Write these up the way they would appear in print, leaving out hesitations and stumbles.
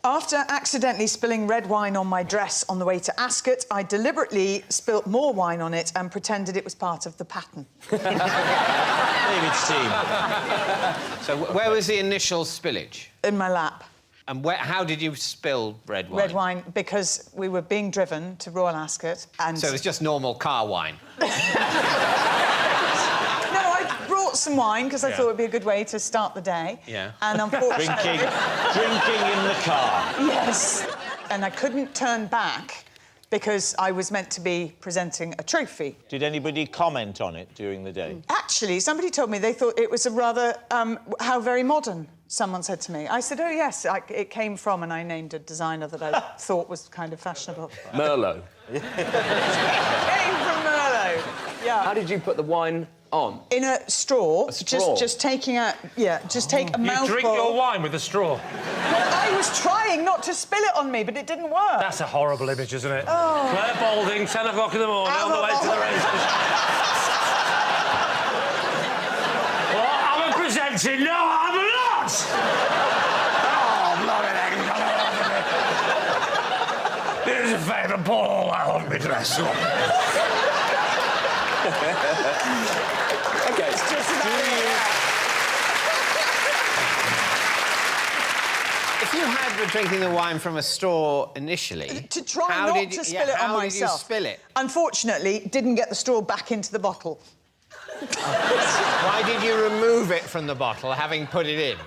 After accidentally spilling red wine on my dress on the way to Ascot, I deliberately spilt more wine on it and pretended it was part of the pattern. David's team. So where was the initial spillage? In my lap. And how did you spill red wine? Red wine, because we were being driven to Royal Ascot and... So it was just normal car wine? No, I brought some wine because I thought it would be a good way to start the day. Yeah. And unfortunately... Drinking in the car. Yes. And I couldn't turn back because I was meant to be presenting a trophy. Did anybody comment on it during the day? Actually, somebody told me they thought it was a rather... how very modern, someone said to me. I said, oh, yes, it came from, and I named a designer that I thought was kind of fashionable. Merlot. It came from Merlot, yeah. How did you put the wine on? In a straw. A straw? Just taking a... Yeah, just take a mouthful... You drink your wine with a straw? Well, I was trying not to spill it on me, but it didn't work. That's a horrible image, isn't it? Oh. Clare Balding, 10 o'clock in the morning, on the way to the races. What? I'm presenting? No, I'm not! Oh, bloody heck. Here's a favour, pull all that on me dress up. OK. Just about If you were drinking the wine from a straw initially... To try not to spill it on myself. How did you spill it? Unfortunately, didn't get the straw back into the bottle. Why did you remove it from the bottle, having put it in?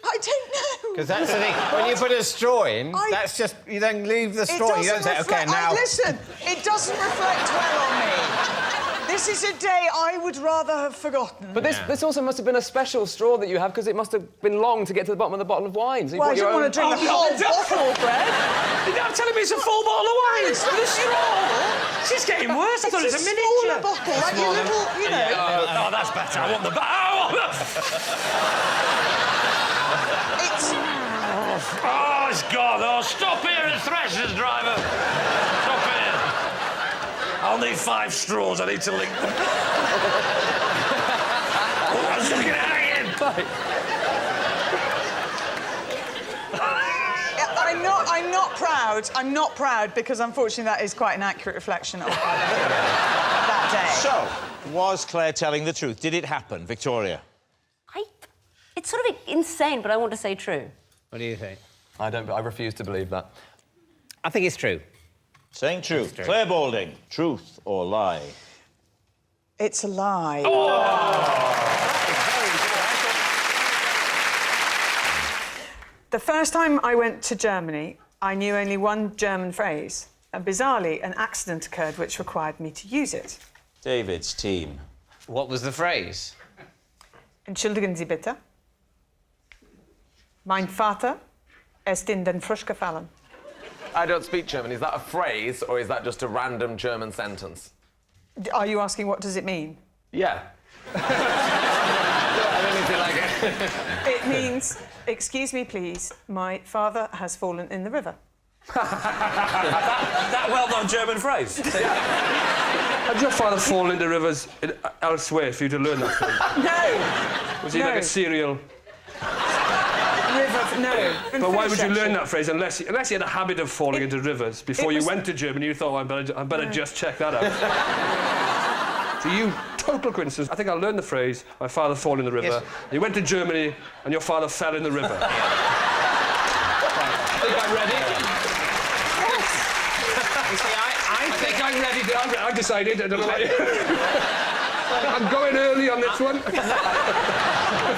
I don't know. Because that's the thing. When you put a straw in, that's just... You then leave the straw. You don't say, OK, now... Listen, it doesn't reflect well on me. This is a day I would rather have forgotten. But this also must have been a special straw that you have, because it must have been long to get to the bottom of the bottle of wine. So you Well, I brought your didn't want to drink the whole bottle, Fred. I'm telling me it's a full bottle of wine with a straw. This is getting worse. I thought it was a miniature. Bottle, like your little, you know. Oh, that's better. I want the... Oh, it's gone. Oh, stop here at Threshers, driver. Stop here. I'll need 5 straws. I need to link them. Oh, I was looking at it. I'm not proud. I'm not proud because, unfortunately, that is quite an accurate reflection of that day. So, was Claire telling the truth? Did it happen, Victoria? It's sort of insane, but I want to say true. What do you think? I refuse to believe that. I think it's true. Saying truth. Clare Balding, truth or lie? It's a lie. The first time I went to Germany, I knew only one German phrase. And bizarrely, an accident occurred which required me to use it. David's team. What was the phrase? Entschuldigen Sie bitte. Mein Vater ist in den Frisch gefallen. I don't speak German. Is that a phrase, or is that just a random German sentence? Are you asking what does it mean? Yeah. I don't need to like it. It means, excuse me, please, my father has fallen in the river. That well-known German phrase. Had your father fallen into rivers elsewhere for you to learn that phrase? No. Was he like a serial... River, no. But why would you learn that phrase unless you had a habit of falling into rivers before you went to Germany? You thought, I better just check that out. So you, total coincidence. I think I learned the phrase, my father fell in the river. Yes. You went to Germany and your father fell in the river. I think I read it. Yes. You see, I think I read it. I decided. I don't know about you. I'm going early on this one.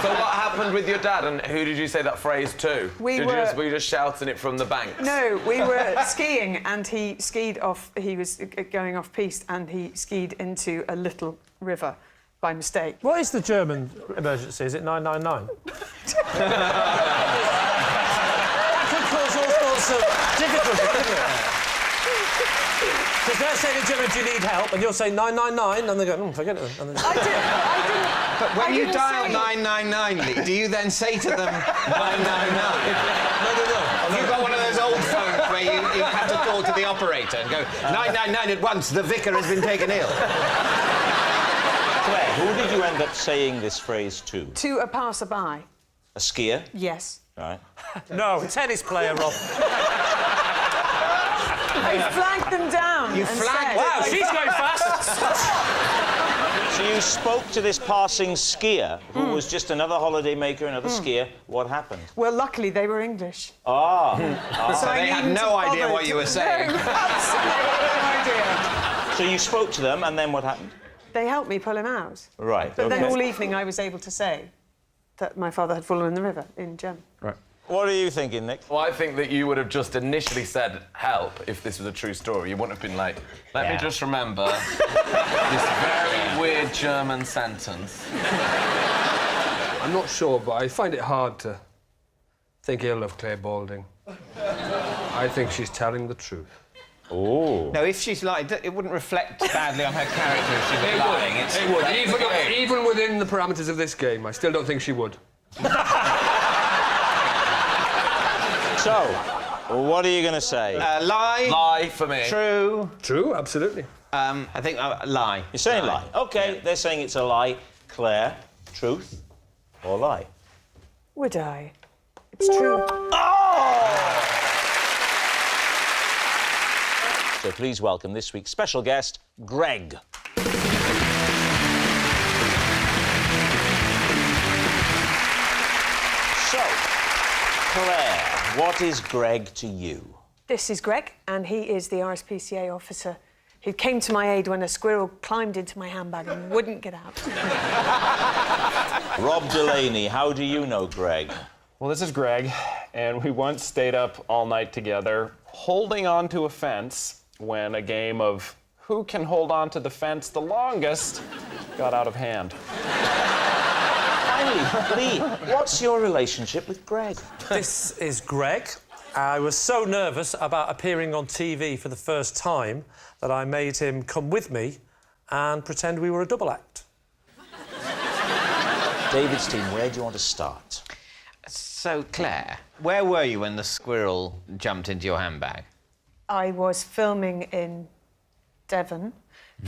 So what happened with your dad, and who did you say that phrase to? Were you just shouting it from the banks? No, we were skiing, and he skied off. He was going off piste, and he skied into a little river by mistake. What is the German emergency? Is it 999? That could cause all sorts of difficulties. Because they're saying in German, do you need help? And you'll say 999, and they go, forget it. And then... I didn't. But when you dial 999, Lee, do you then say to them 999? No. You've got one of those old phones where you have to call to the operator and go 999 at once. The vicar has been taken ill. Claire, who did you end up saying this phrase to? To a passerby. A skier? Yes. Right. No, tennis player, Rob. I flagged them down. You and flagged- said- Wow, she's going fast. So you spoke to this passing skier, who was just another holidaymaker, another skier. What happened? Well, luckily they were English. Ah. So they had no idea what you were saying. No, absolutely no idea. So you spoke to them, and then what happened? They helped me pull him out. Right, But then okay. all evening I was able to say that my father had fallen in the river in German. Right. What are you thinking, Nick? Well, I think that you would have just initially said help if this was a true story. You wouldn't have been like, let me just remember this very weird German sentence. I'm not sure, but I find it hard to think ill of Clare Balding. I think she's telling the truth. Oh. No, if she's lying, it wouldn't reflect badly on her character if she was lying. It's It would. Even within the parameters of this game, I still don't think she would. So, what are you going to say? lie. Lie for me. True. True, absolutely. I think lie. You're saying lie. OK, they're saying it's a lie. Claire, truth or lie? Would I? It's true. So please welcome this week's special guest, Greg. So, Claire, what is Greg to you? This is Greg, and he is the RSPCA officer who came to my aid when a squirrel climbed into my handbag and wouldn't get out. Rob Delaney, how do you know Greg? Well, this is Greg, and we once stayed up all night together, holding on to a fence when a game of who can hold on to the fence the longest got out of hand. Finally, Lee, what's your relationship with Greg? This is Greg. I was so nervous about appearing on TV for the first time that I made him come with me and pretend we were a double act. David's team, where do you want to start? So, Claire, where were you when the squirrel jumped into your handbag? I was filming in Devon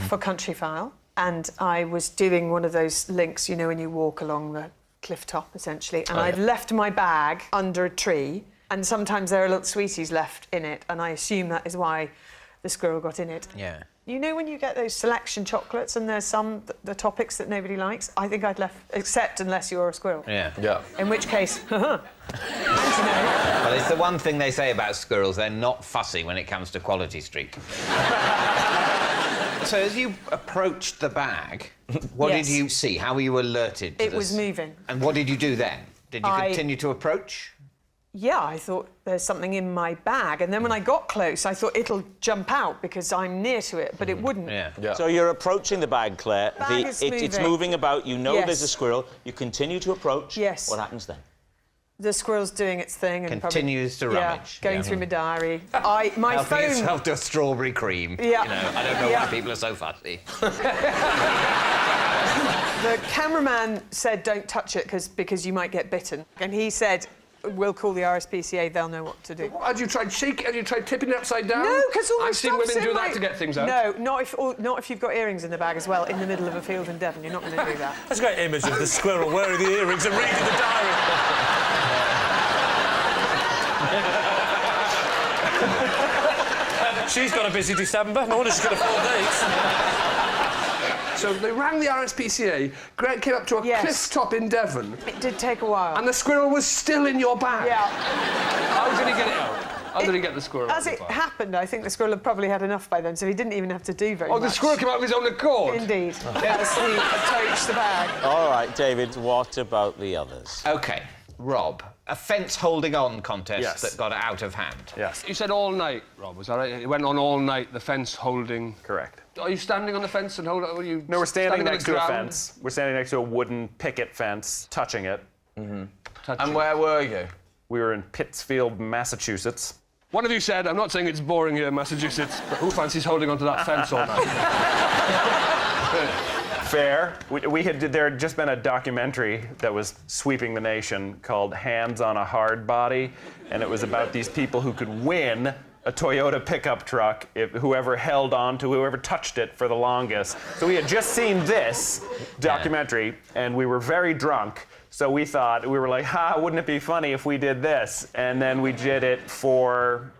for Country File, and I was doing one of those links, you know, when you walk along the cliff top, essentially, and I'd left my bag under a tree, and sometimes there are little sweeties left in it, and I assume that is why the squirrel got in it. Yeah. You know when you get those selection chocolates and there's some, the topics that nobody likes? I think I'd left, except unless you're a squirrel. Yeah. Yeah. In which case, Well, it's the one thing they say about squirrels, they're not fussy when it comes to Quality Street. So as you approached the bag, what Yes. did you see? How were you alerted to It this? was moving. And what did you do then? Did you continue to approach? Yeah, I thought there's something in my bag. And then when I got close, I thought it'll jump out because I'm near to it, but it wouldn't. Yeah. So you're approaching the bag, Claire. Bag is It's moving. moving about. You know Yes. there's a squirrel. You continue to approach. Yes. What happens then? The squirrel's doing its thing and Continues to probably, rummage. Yeah, going through my diary. My Helping phone. yourself to a strawberry cream. Yeah. You know, I don't know Yeah. why people are so fussy. The cameraman said, "Don't touch it because you might get bitten," and he said, "We'll call the RSPCA. They'll know what to do." Had you tried shaking? Had you tried tipping it upside down? No, because all my I've seen stuff's women do in that my- to get things out. No, not if you've got earrings in the bag as well, in the middle of a field in Devon. You're not going to do that. That's a great image of the squirrel wearing the earrings and reading the diary. She's got a busy December. No wonder she's got a 4 days. So they rang the RSPCA. Greg came up to a cliff top in Devon, It did take a while. and the squirrel was still in your bag. Yeah. How did he get it out? How did he get the squirrel out As of it the bag? happened, I think the squirrel had probably had enough by then, so he didn't even have to do very Oh, much. the squirrel came out of his own accord? Indeed. As he approached the bag. All right, David, what about the others? OK, Rob, a fence holding on contest Yes. that got out of hand. Yes, You said all night, Rob, was that right? It went on all night, the fence holding... correct. Are you standing on the fence and holding... Are you No, we're standing on next the to a ground? fence. We're standing next to a wooden picket fence, touching it. Touching. And where were you? We were in Pittsfield, Massachusetts. One of you said, I'm not saying it's boring here in Massachusetts, but who fancies holding onto that fence all night? Fair. There had just been a documentary that was sweeping the nation called Hands on a Hard Body, and it was about these people who could win a Toyota pickup truck if whoever held on to whoever touched it for the longest. So we had just seen this documentary, and we were very drunk. So we thought, we were like, wouldn't it be funny if we did this? And then we did it for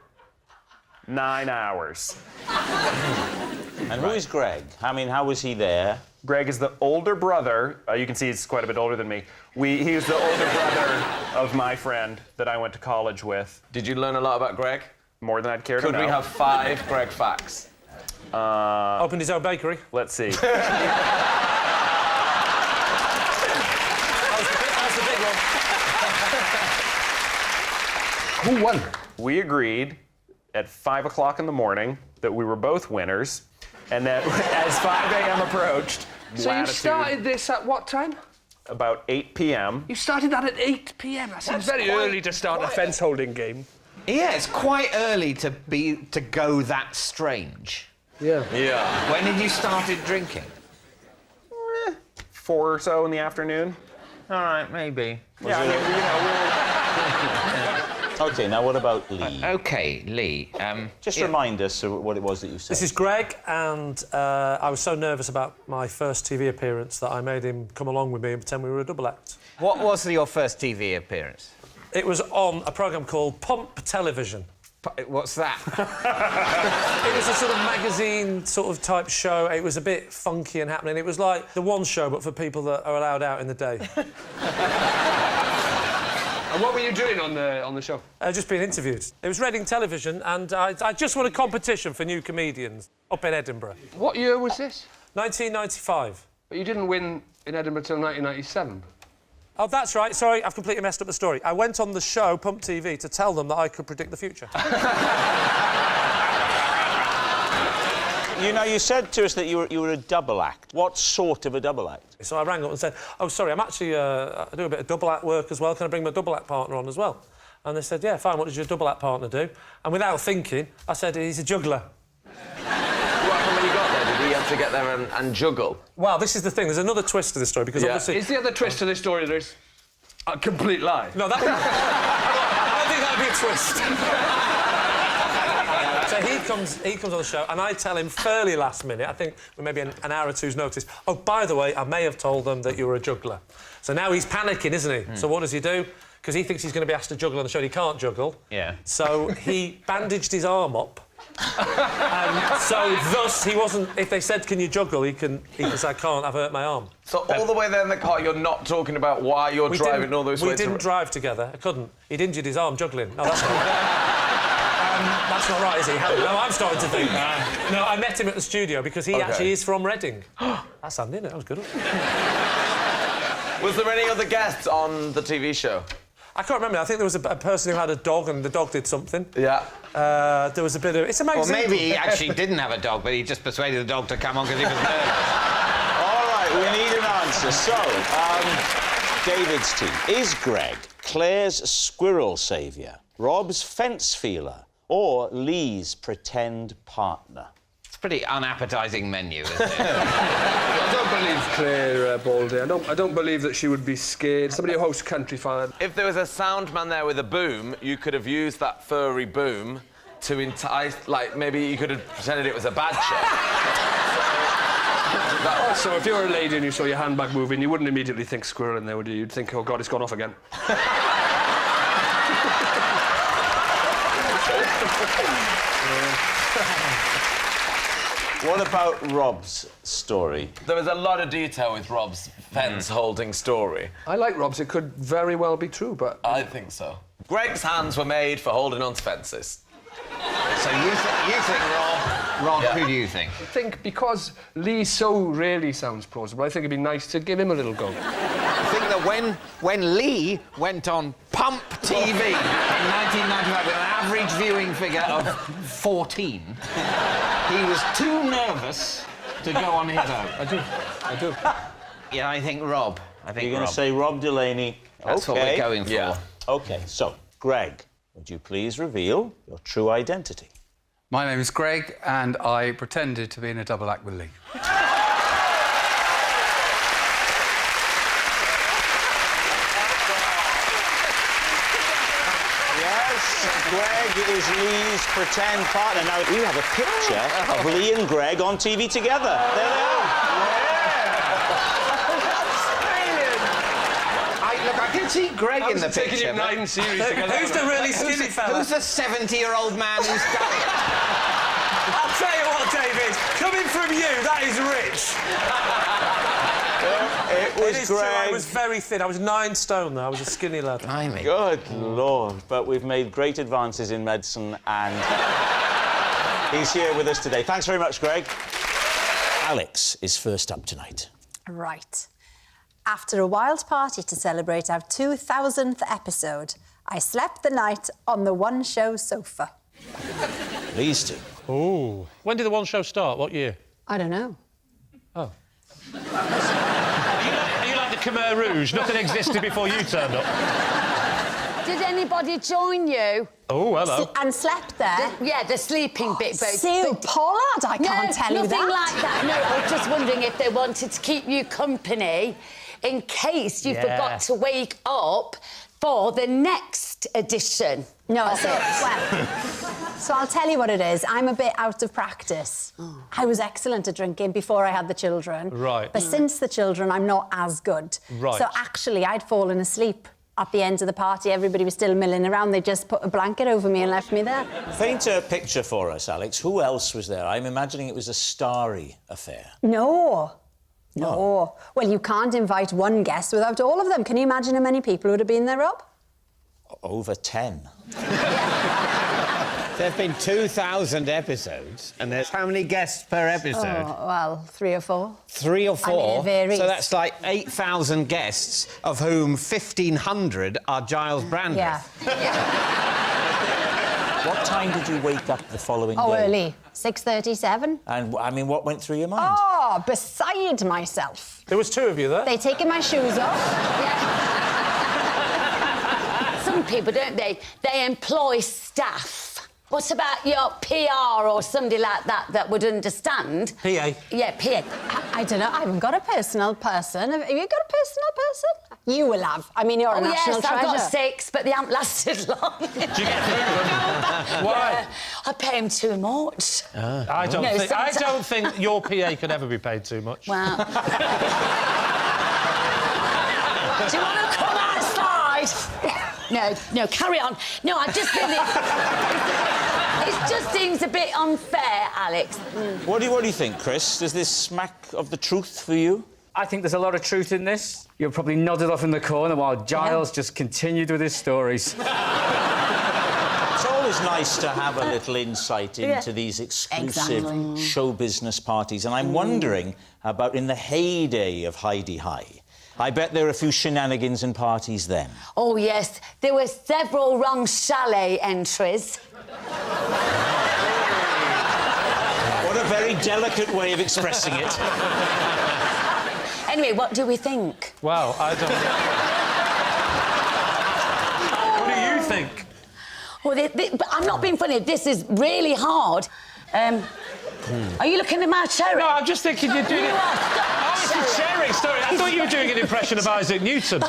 9 hours. And who is Greg? I mean, how was he there? Greg is the older brother. You can see he's quite a bit older than me. He was the older brother of my friend that I went to college with. Did you learn a lot about Greg? More than I'd care to know. Could we have 5 Greg facts? Opened his own bakery. Let's see. That's the big one. Who won? We agreed at 5 o'clock in the morning that we were both winners, and that as 5 a.m. approached, So you started this at what time? about 8 p.m. You started that at 8 p.m. That seems very early to start a fence-holding game. Yeah, it's quite early to go that strange. Yeah. Yeah. When did you started drinking? 4 or so in the afternoon. All right, maybe. Yeah, I mean, OK, now what about Lee? Okay, Lee. Just remind us of what it was that you said. This is Greg, and I was so nervous about my first TV appearance that I made him come along with me and pretend we were a double act. What was your first TV appearance? It was on a programme called Pump Television. What's that? It was a sort of magazine sort of type show. It was a bit funky and happening. It was like the One Show, but for people that are allowed out in the day. And what were you doing on the show? Just being interviewed. It was Reading Television, and I just won a competition for new comedians up in Edinburgh. What year was this? 1995. But you didn't win in Edinburgh till 1997. Oh, that's right. Sorry, I've completely messed up the story. I went on the show, Pump TV, to tell them that I could predict the future. You know, you said to us that you were a double act. What sort of a double act? So I rang up and said, oh, sorry, I'm actually... I do a bit of double act work as well. Can I bring my double act partner on as well? And they said, yeah, fine. What does your double act partner do? And without thinking, I said, he's a juggler. What happened when you got there? Did he have to get there and juggle? Well, this is the thing. There's another twist to this story, because obviously... Is the other twist to this story there's a complete lie? No, that... I don't think that'd be a twist. So he comes on the show, and I tell him fairly last minute, I think with maybe an hour or two's notice, oh, by the way, I may have told them that you were a juggler. So now he's panicking, isn't he? So what does he do? Because he thinks he's going to be asked to juggle on the show, and he can't juggle. Yeah. So he bandaged his arm up. So thus he wasn't... If they said, can you juggle, he can say, I can't, I've hurt my arm. So all the way there in the car, you're not talking about why you're driving all those ways? We didn't drive together. I couldn't. He'd injured his arm juggling. No, that's not right. That's not right, is he? No, I'm starting to think. No, I met him at the studio because he actually is from Reading. That's handy, isn't it? That was good. Was there any other guests on the TV show? I can't remember. I think there was a person who had a dog and the dog did something. Yeah. There was a bit of... It's a magazine. Or maybe he actually didn't have a dog, but he just persuaded the dog to come on because he was nervous. All right, we need an answer. So, David's team. Is Greg Clare's squirrel saviour, Rob's fence feeler, or Lee's pretend partner? It's a pretty unappetising menu, isn't it? I don't believe Clare Baldy. I don't believe that she would be scared. Somebody who hosts Country Fire. If there was a sound man there with a boom, you could have used that furry boom to entice... Like, maybe you could have pretended it was a badger. So if you were a lady and you saw your handbag moving, you wouldn't immediately think squirrel in there, would you? You'd think, oh, God, it's gone off again. What about Rob's story? There was a lot of detail with Rob's fence-holding story. I like Rob's. It could very well be true, but... I think so. Greg's hands were made for holding on to fences. So you think Rob, Yeah. who do you think? I think because Lee so rarely sounds plausible, I think it'd be nice to give him a little go. I think that when Lee went on Pump TV in 1995 with an average viewing figure of 14, he was too nervous to go on his own. I do. Yeah, I think Rob. You're going to say Rob Delaney. That's what we're going for. Yeah. OK, so, Greg, would you please reveal your true identity? My name is Greg, and I pretended to be in a double act with Lee. Yes, Greg is Lee's pretend partner. Now, we have a picture of Lee and Greg on TV together. There they are. see Greg in the picture. Taking you 9 series to get Who's the really skinny fella? Who's the 70-year-old man who's done it? I'll tell you what, David. Coming from you, that is rich. It was It is true, Greg. I was very thin. I was 9 stone, though. I was a skinny lad. Blimey. Good Lord. But we've made great advances in medicine and he's here with us today. Thanks very much, Greg. Alex is first up tonight. Right. After a wild party to celebrate our 2000th episode, I slept the night on the one-show sofa. Pleased to. Oh. When did the one show start? What year? I don't know. Oh. Are you like the Khmer Rouge? Nothing existed before you turned up. Did anybody join you? Oh, hello. And slept there? The sleeping bit. Sue Pollard, I can't tell you that. Nothing like that. No, I was just wondering if they wanted to keep you company in case you forgot to wake up for the next edition. No, so I'll tell you what it is. I'm a bit out of practice. I was excellent at drinking before I had the children. Right. But since the children, I'm not as good. Right. So actually, I'd fallen asleep at the end of the party. Everybody was still milling around. They just put a blanket over me and left me there. Paint a picture for us, Alex. Who else was there? I'm imagining it was a starry affair. No. Well, you can't invite one guest without all of them. Can you imagine how many people would have been there, Rob? Over 10. There have been 2,000 episodes, and there's how many guests per episode? Oh, well, 3 or 4. 3 or 4? I mean, it varies. So that's like 8,000 guests, of whom 1,500 are Giles Brandreth. Yeah. What time did you wake up the following day? Oh, early. 6:37. And, I mean, what went through your mind? Oh, beside myself. There was 2 of you there. They'd taken my shoes off. Some people, don't they? They employ staff. What about your PR or somebody like that that would understand? PA. Yeah, PA. I don't know. I haven't got a personal person. Have you got a personal person? You will have. I mean, you're a national yes, treasure. I've got 6, but they haven't lasted long. Did you get through them? Why? I pay him too much. I don't think your PA could ever be paid too much. Wow. Do you want to come outside? No, carry on. No, I just think it just seems a bit unfair, Alex. What do you think, Chris? Does this smack of the truth for you? I think there's a lot of truth in this. You're probably nodded off in the corner while Giles just continued with his stories. It's always nice to have a little insight into these exclusive show business parties, and I'm wondering about in the heyday of Heidi High. I bet there were a few shenanigans and parties then. Oh, yes. There were several wrong chalet entries. What a very delicate way of expressing it. Anyway, what do we think? Well, I don't... What do you think? Well, but I'm not being funny. This is really hard. Are you looking at my cherry? No, I'm just thinking you're doing it... Oh, it's a cherry story. I thought you were doing an impression of Isaac Newton.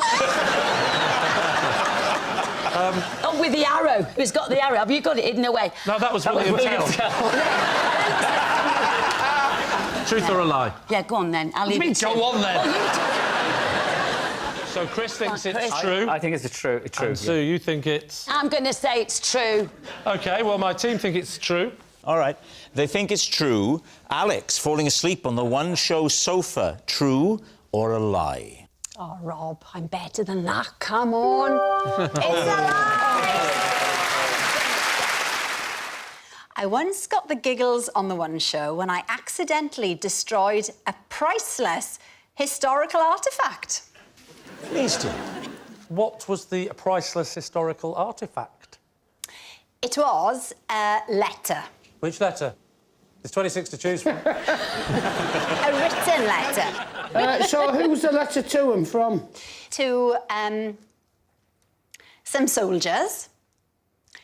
Oh, with the arrow. Who's got the arrow? Have you got it hidden away? No, that was William Tell. Truth or a lie? Yeah, go on then. I'll leave it to you. Go on then. Well, So Chris thinks Chris. it's true. I think it's true. And Sue, you think it's... I'm going to say it's true. OK, well, my team think it's true. All right. They think it's true. Alex falling asleep on the one-show sofa. True or a lie? Oh, Rob, I'm better than that. Come on. It's a lie! I once got the giggles on the one show when I accidentally destroyed a priceless historical artefact. Please do. What was the priceless historical artefact? It was a letter. Which letter? There's 26 to choose from. A written letter. So who was the letter to him from? To some soldiers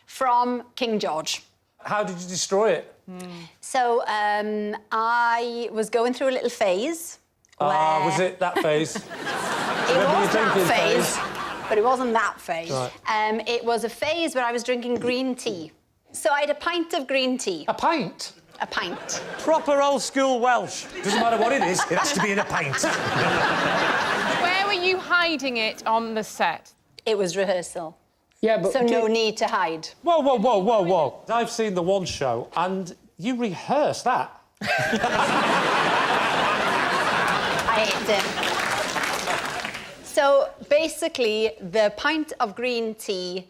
from King George. How did you destroy it? So I was going through a little phase. Was it that phase? It was that phase, but it wasn't that phase. Right. It was a phase where I was drinking green tea. So I had a pint of green tea. A pint? A pint. Proper old-school Welsh. Doesn't matter what it is, it has to be in a pint. Where were you hiding it on the set? It was rehearsal. Yeah, but... So no need to hide. Whoa, whoa, whoa, whoa, whoa. I've seen the one show, and you rehearsed that. I hate it. So, basically, the pint of green tea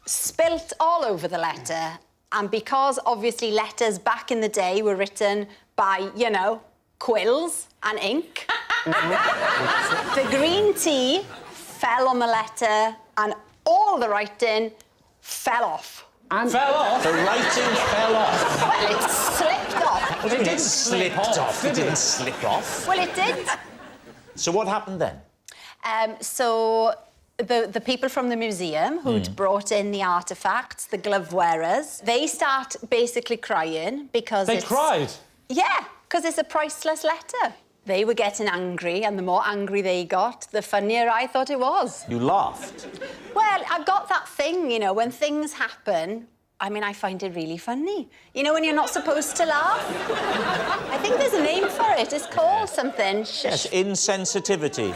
spilt all over the letter, and because, obviously, letters back in the day were written by, you know, quills and ink, the green tea fell on the letter, and all the writing fell off. And Fell off? The writing fell off. Well, it slipped off. It didn't slip off. It didn't slip off. Well, it did. So what happened then? So the people from the museum who'd brought in the artefacts, the glove wearers, they start basically crying because They cried? Yeah, because it's a priceless letter. They were getting angry, and the more angry they got, the funnier I thought it was. You laughed. Well, I've got that thing, you know, when things happen, I mean, I find it really funny. You know, when you're not supposed to laugh? I think there's a name for it. It's called something. Yes, insensitivity.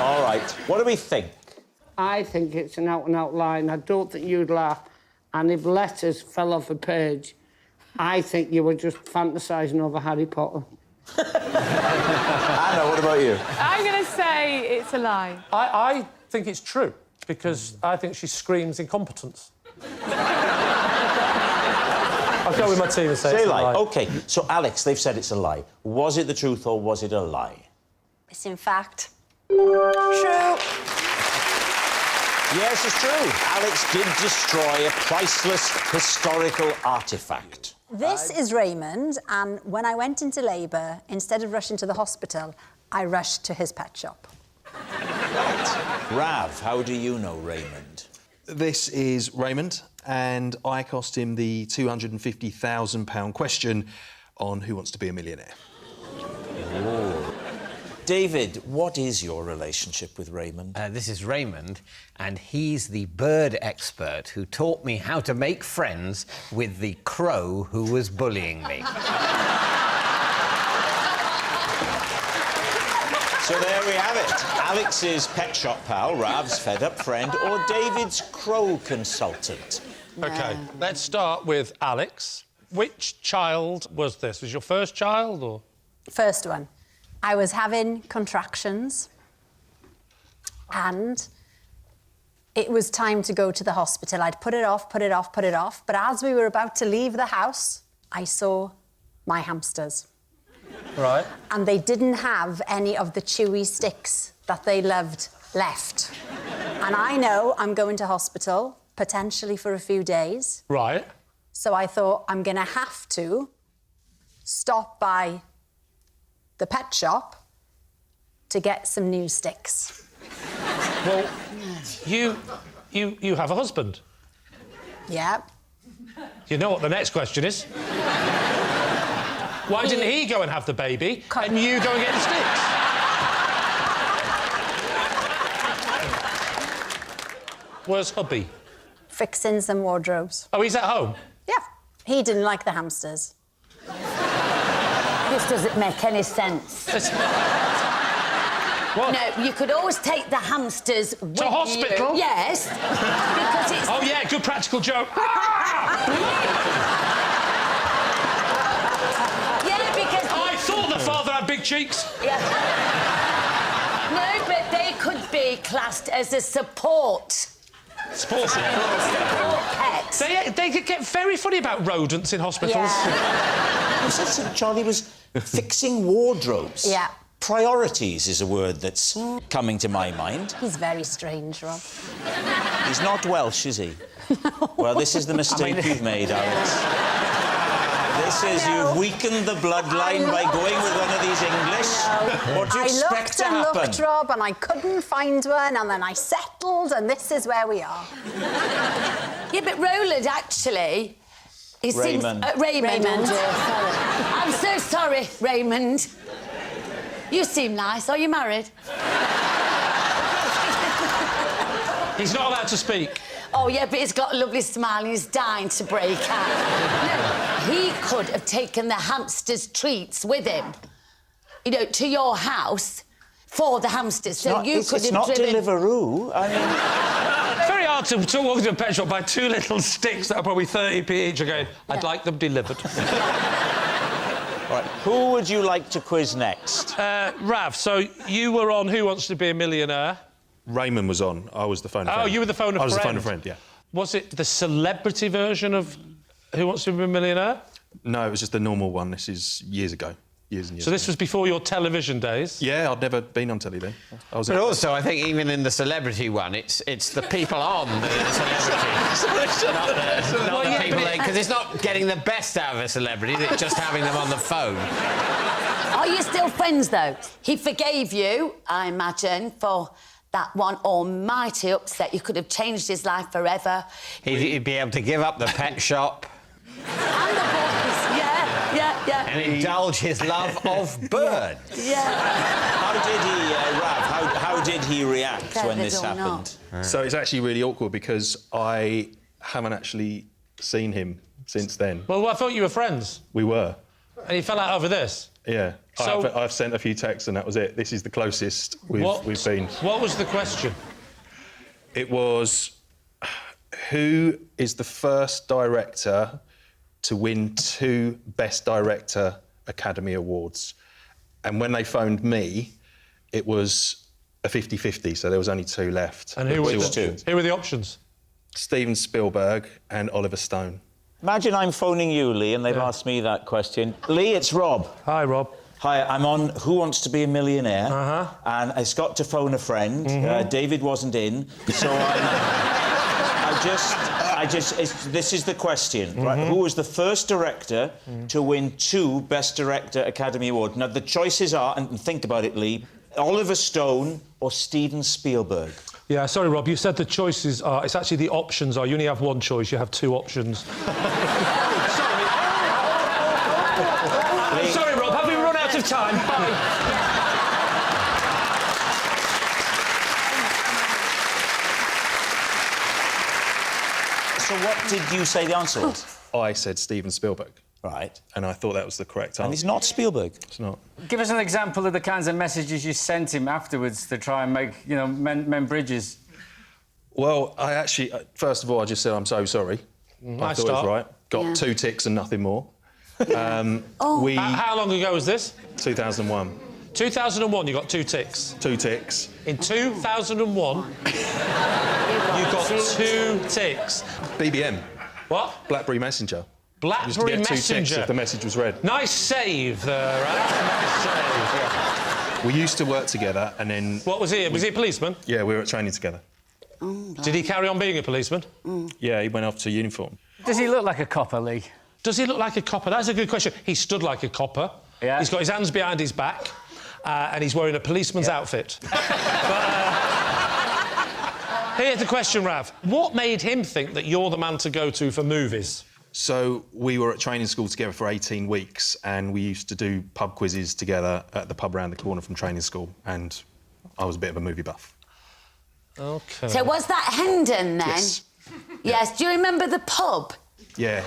All right. What do we think? I think it's an out-and-out lie, and I don't think you'd laugh. And if letters fell off a page, I think you were just fantasising over Harry Potter. Anna, what about you? I'm going to say it's a lie. I think it's true, because I think she screams incompetence. I'll go with my team and say it's a lie. OK, so, Alex, they've said it's a lie. Was it the truth or was it a lie? It's in fact true. Yes, it's true. Alex did destroy a priceless historical artefact. This is Raymond, and when I went into labour, instead of rushing to the hospital, I rushed to his pet shop. Right. Rav, how do you know Raymond? This is Raymond, and I cost him the £250,000 question on Who Wants to Be a Millionaire. Oh. David, what is your relationship with Raymond? This is Raymond, and he's the bird expert who taught me how to make friends with the crow who was bullying me. So there we have it. Alex's pet shop pal, Rav's fed-up friend, or David's crow consultant. OK, let's start with Alex. Which child was this? Was your first child, or...? First one. I was having contractions, and it was time to go to the hospital. I'd put it off, but as we were about to leave the house, I saw my hamsters. Right. And they didn't have any of the chewy sticks that they loved left. And I know I'm going to hospital, potentially for a few days. Right. So I thought I'm going to have to stop by the pet shop to get some new sticks. Well, you have a husband. Yeah. You know what the next question is. Why didn't he go and have the baby and you go and get the sticks? Where's hubby? Fixing some wardrobes. Oh, he's at home? Yeah. He didn't like the hamsters. This doesn't make any sense. What? No, you could always take the hamsters with to hospital? you. Yes. Because it's... Oh, yeah, good practical joke. Yeah, because... I thought the father had big cheeks. Yeah. No, but they could be classed as a support. Support pet. They get very funny about rodents in hospitals. Yeah. You said Charlie was fixing wardrobes. Yeah. Priorities is a word that's coming to my mind. He's very strange, Rob. He's not Welsh, is he? Well, this is the mistake you've made, Alex. This is you've weakened the bloodline by going with one of these English. What do you expect to happen? I looked, Rob, and I couldn't find one, and then I settled, and this is where we are. Yeah, but Roland, actually... Raymond. Raymond. I'm so sorry, Raymond. You seem nice. Are you married? He's not allowed to speak. Oh, yeah, but he's got a lovely smile and he's dying to break out. No, he could have taken the hamster's treats with him, you know, to your house for the hamsters. So you could it's have not driven... Deliveroo. I mean... It's very hard to walk into a pet shop, buy 2 little sticks that are probably 30p each again. I'd like them delivered. All right, who would you like to quiz next? Rav, so you were on Who Wants to Be a Millionaire? Raymond was on. I was the phone a friend. Oh, you were the phone a friend? I was the phone a friend, yeah. Was it the celebrity version of Who Wants to Be a Millionaire? No, it was just the normal one. This is years ago. Years and years So this was before your television days? Yeah, I'd never been on telly then. But also, I think even in the celebrity one, it's the people on that are the celebrity, not the people... Because it's not getting the best out of a celebrity, it's just having them on the phone. Are you still friends, though? He forgave you, I imagine, for that one almighty upset. You could have changed his life forever. He'd be able to give up the pet shop. And the boys, yeah. And indulge his love of birds. Yeah. How did he, Rav, how did he react when this happened? So it's actually really awkward because I haven't actually seen him since then. Well, I thought you were friends. We were. And he fell out over this? Yeah. So... I've sent a few texts and that was it. This is the closest we've been. What was the question? It was, who is the first director to win 2 Best Director Academy Awards? And when they phoned me, it was a 50-50, so there was only 2 left. And who were the options? Steven Spielberg and Oliver Stone. Imagine I'm phoning you, Lee, and they've asked me that question. Lee, it's Rob. Hi, Rob. Hi, I'm on Who Wants to Be a Millionaire, and I got to phone a friend. David wasn't in, so this is the question, right? Who was the first director to win 2 Best Director Academy Awards? Now, the choices are, and think about it, Lee, Oliver Stone or Steven Spielberg. Yeah, sorry, Rob, you said the choices are... It's actually the options are. You only have 1 choice, you have 2 options. Sorry. Sorry, Rob, have we run out of time? Bye. So what did you say the answer was? I said Steven Spielberg. Right. And I thought that was the correct answer. And it's not Spielberg. It's not. Give us an example of the kinds of messages you sent him afterwards to try and make, you know, mend bridges. Well, I actually... first of all, I just said I'm so sorry. I thought it was right. Got 2 ticks and nothing more. How long ago was this? 2001. 2001, you got 2 ticks. 2 ticks. In 2001, you got 2 ticks. BBM. What? BlackBerry Messenger. BlackBerry Messenger. 2 ticks Messenger. if the message was read. Nice save there, right? Nice save. Yeah. We used to work together, and then... What was he? Was he a policeman? Yeah, we were at training together. Did he carry on being a policeman? Yeah, he went off to uniform. Does he look like a copper, Lee? Does he look like a copper? That's a good question. He stood like a copper. Yeah. He's got his hands behind his back, and he's wearing a policeman's outfit. Here's the question, Rav. What made him think that you're the man to go to for movies? So we were at training school together for 18 weeks, and we used to do pub quizzes together at the pub around the corner from training school, and I was a bit of a movie buff. OK. So was that Hendon, then? Yes. Yes. Do you remember the pub? Yeah.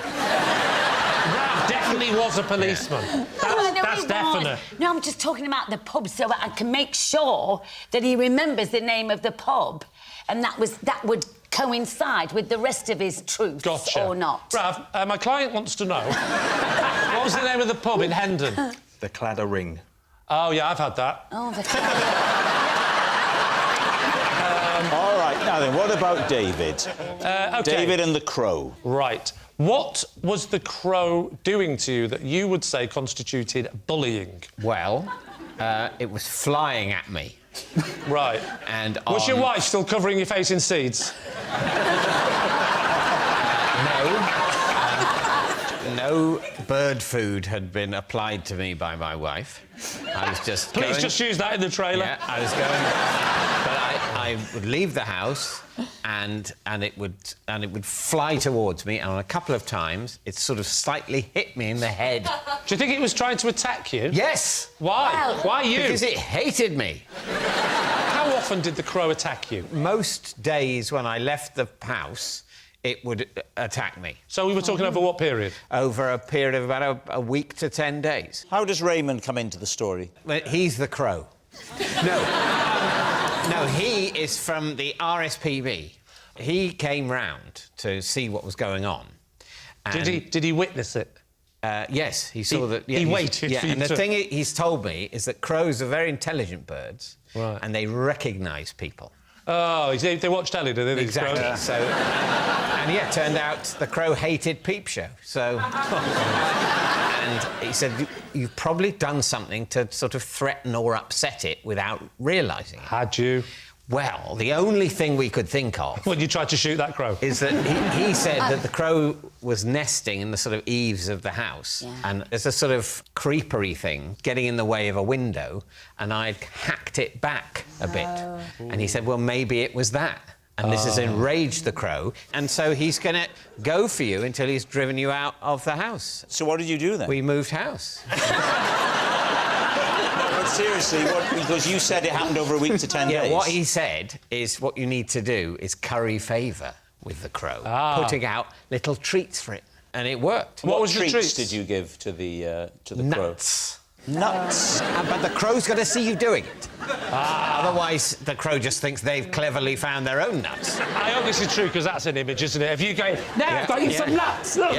Rav definitely was a policeman. That's definite. No, I'm just talking about the pub so I can make sure that he remembers the name of the pub, and that would coincide with the rest of his truths or not. Rav, my client wants to know, what was the name of the pub in Hendon? The Cladder Ring. Oh, yeah, I've had that. Oh, the all right, now then, what about David? OK. David and the crow. Right. What was the crow doing to you that you would say constituted bullying? Well, it was flying at me. Right. And was your wife still covering your face in seeds? No bird food had been applied to me by my wife. I was just Please just use that in the trailer. Yeah, I was going... But I would leave the house and it would fly towards me, and on a couple of times it sort of slightly hit me in the head. Do you think it was trying to attack you? Yes. Why? Well, why you? Because it hated me. How often did the crow attack you? Most days when I left the house, it would attack me. So we were talking over what period? Over a period of about a week to 10 days. How does Raymond come into the story? Well, he's the crow. No, he is from the RSPB. He came round to see what was going on. Did he witness it? Yes, he saw that. Yeah, he waited for you and the to... thing he's told me is that crows are very intelligent birds, right, and they recognise people. Oh, they watch telly, do they? Exactly. So, and yeah, turned out the crow hated Peep Show. So, and he said you've probably done something to sort of threaten or upset it without realising it. Had you? Well, the only thing we could think of... When you tried to shoot that crow? ...is that he said that the crow was nesting in the sort of eaves of the house, and there's a sort of creepery thing getting in the way of a window, and I'd hacked it back a bit. And he said, well, maybe it was that. And this has enraged the crow, and so he's going to go for you until he's driven you out of the house. So what did you do then? We moved house. Seriously, because you said it happened over a week to 10 days. Yeah, what he said is what you need to do is curry favour with the crow, putting out little treats for it, and it worked. What was treats the treats did you give to the crow? Nuts. Nuts. But the crow's got to see you doing it. Otherwise, the crow just thinks they've cleverly found their own nuts. I hope this is true, because that's an image, isn't it? If you go, now I've got you some nuts, look!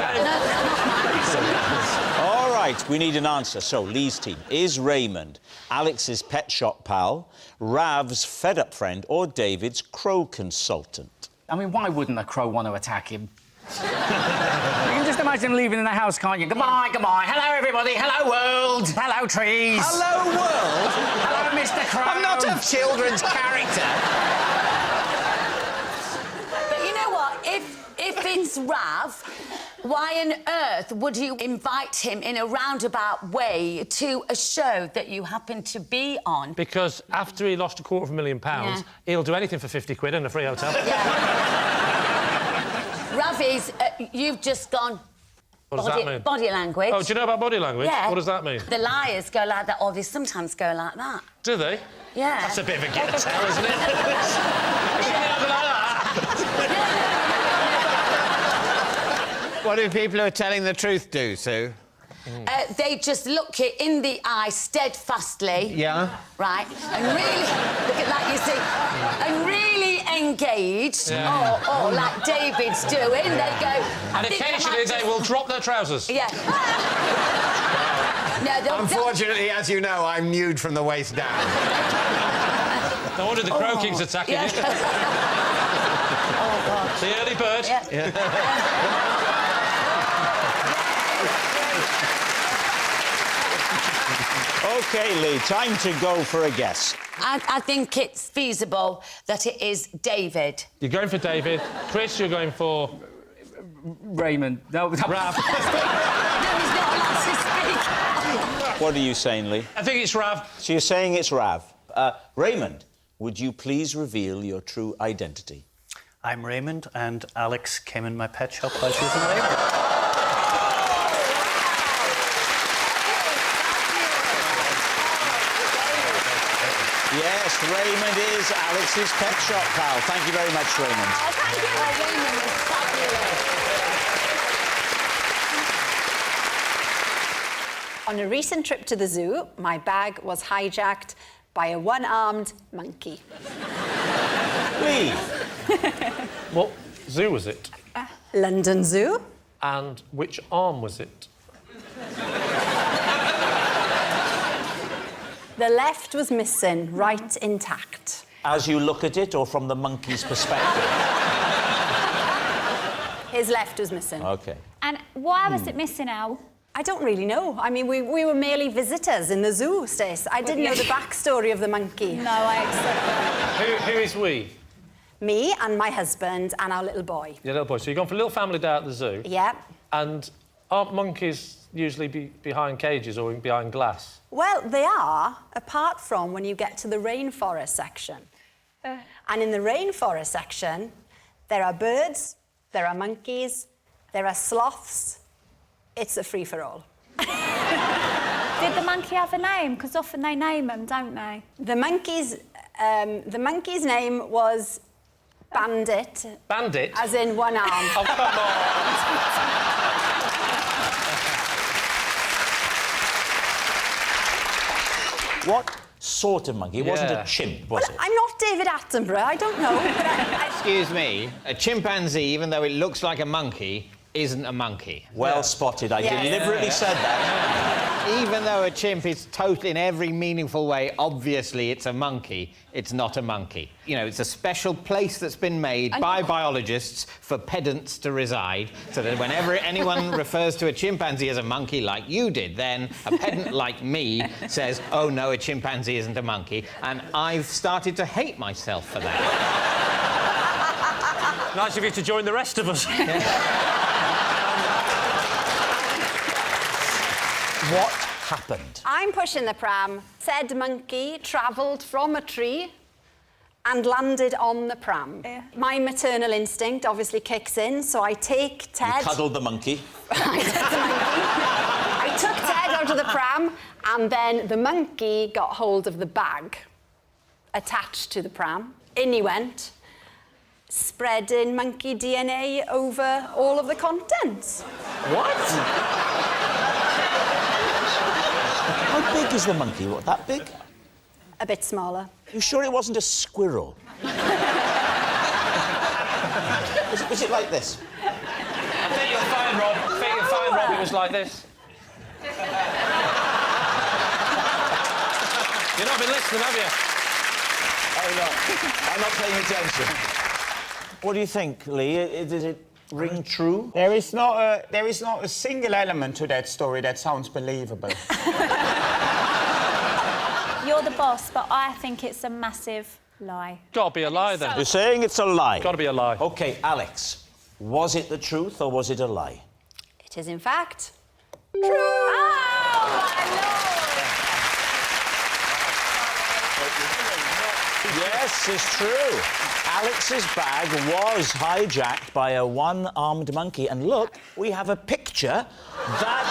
All right, we need an answer. So, Lee's team. Is Raymond Alex's pet shop pal, Rav's fed-up friend, or David's crow consultant? I mean, why wouldn't a crow want to attack him? You can just imagine leaving in the house, can't you? Goodbye, goodbye. Hello, everybody. Hello, world. Hello, trees. Hello, world. Hello, Mr. Crow. I'm not a children's character. But you know what? If it's Rav, why on earth would you invite him in a roundabout way to a show that you happen to be on? Because after he lost £250,000, he'll do anything for 50 quid and a free hotel. Ravi's, you've just gone... What does that mean? Body language. Oh, do you know about body language? Yeah. What does that mean? The liars go like that, or they sometimes go like that. Do they? Yeah. That's a bit of a get tell, isn't it? What do people who are telling the truth do, Sue? They just look it in the eye steadfastly. Yeah. Right. And really, look at that, you see. And really engaged. Yeah. Or like David's doing, they go... And occasionally they will drop their trousers. Yeah. No, Unfortunately, as you know, I'm nude from the waist down. No wonder the Crow King's attacking you. Oh, God. The early bird. OK, Lee, time to go for a guess. I think it's feasible that it is David. You're going for David. Chris, you're going for... Raymond. No, Rav. No, he's not allowed to speak. What are you saying, Lee? I think it's Rav. So you're saying it's Rav. Raymond, would you please reveal your true identity? I'm Raymond, and Alex came in my pet shop while she was in labour. Yes, Raymond is Alex's pet shop pal. Thank you very much, Raymond. Oh, thank you. Raymond was fabulous. On a recent trip to the zoo, my bag was hijacked by a one-armed monkey. Lee. What zoo was it? London Zoo. And which arm was it? The left was missing, right intact. As you look at it, or from the monkey's perspective? His left was missing. OK. And why was it missing, Al? I don't really know. I mean, we were merely visitors in the zoo, Stace. I didn't know the backstory of the monkey. No, I accept that. Who is we? Me and my husband and our little boy. Your little boy. So you've gone for a little family day at the zoo. Yeah. And aren't monkeys usually behind cages or behind glass? Well, they are, apart from when you get to the rainforest section. And in the rainforest section, there are birds, there are monkeys, there are sloths. It's a free-for-all. Did the monkey have a name? Because often they name them, don't they? The monkey's name was Bandit. Bandit? As in one arm. Oh, come on! What sort of monkey. It wasn't a chimp, was it? I'm not David Attenborough, I don't know. But Excuse me, a chimpanzee, even though it looks like a monkey, isn't a monkey. Well spotted. I deliberately said that. Even though a chimp is totally, in every meaningful way, obviously it's a monkey, it's not a monkey. You know, it's a special place that's been made by biologists for pedants to reside, so that whenever anyone refers to a chimpanzee as a monkey like you did, then a pedant like me says, oh no, a chimpanzee isn't a monkey, and I've started to hate myself for that. Nice of you to join the rest of us. What happened? I'm pushing the pram. Said monkey travelled from a tree and landed on the pram. My maternal instinct obviously kicks in, so I take Ted... You cuddled the monkey. I took Ted out of the pram, and then the monkey got hold of the bag attached to the pram. In he went, spreading monkey DNA over all of the contents. What? How big is the monkey? What, that big? A bit smaller. You sure it wasn't a squirrel? was it like this? I think you'll find, Rob. I think you'll find, Rob, it was like this. You've not been listening, have you? I'm not paying attention. What do you think, Lee? Did it ring true? There is not a single element to that story that sounds believable. You're the boss, but I think it's a massive lie. Gotta be a lie, then. You're saying it's a lie? Gotta be a lie. OK, Alex, was it the truth or was it a lie? It is, in fact, true. Yes, it's true. Alex's bag was hijacked by a one-armed monkey. And look, we have a picture. That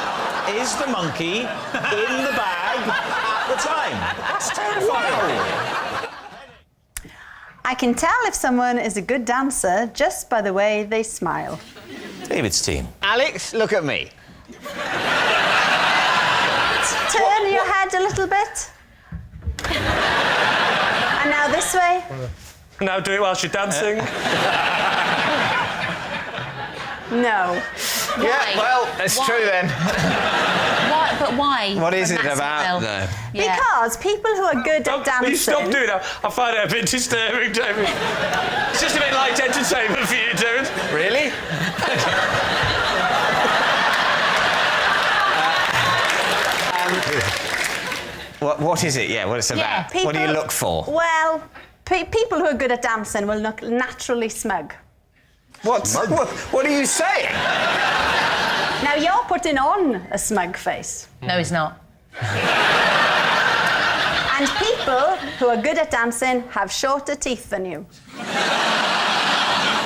is the monkey in the bag at the time. That's terrifying. I can tell if someone is a good dancer just by the way they smile. David's team. Alex, look at me. Turn your head a little bit. And now this way. Now do it while she's dancing. No. Yeah, well, it's true then. Why? But why? What is From it that about, smile? though? Yeah. Because people who are good at dancing... Please stop doing that. I find it a bit disturbing, David. It's just a bit light entertainment for you, David. Really? What is it? Yeah, what it's about? People, what do you look for? Well, people who are good at dancing will look naturally smug. What are you saying? Now, you're putting on a smug face. No, he's not. And people who are good at dancing have shorter teeth than you.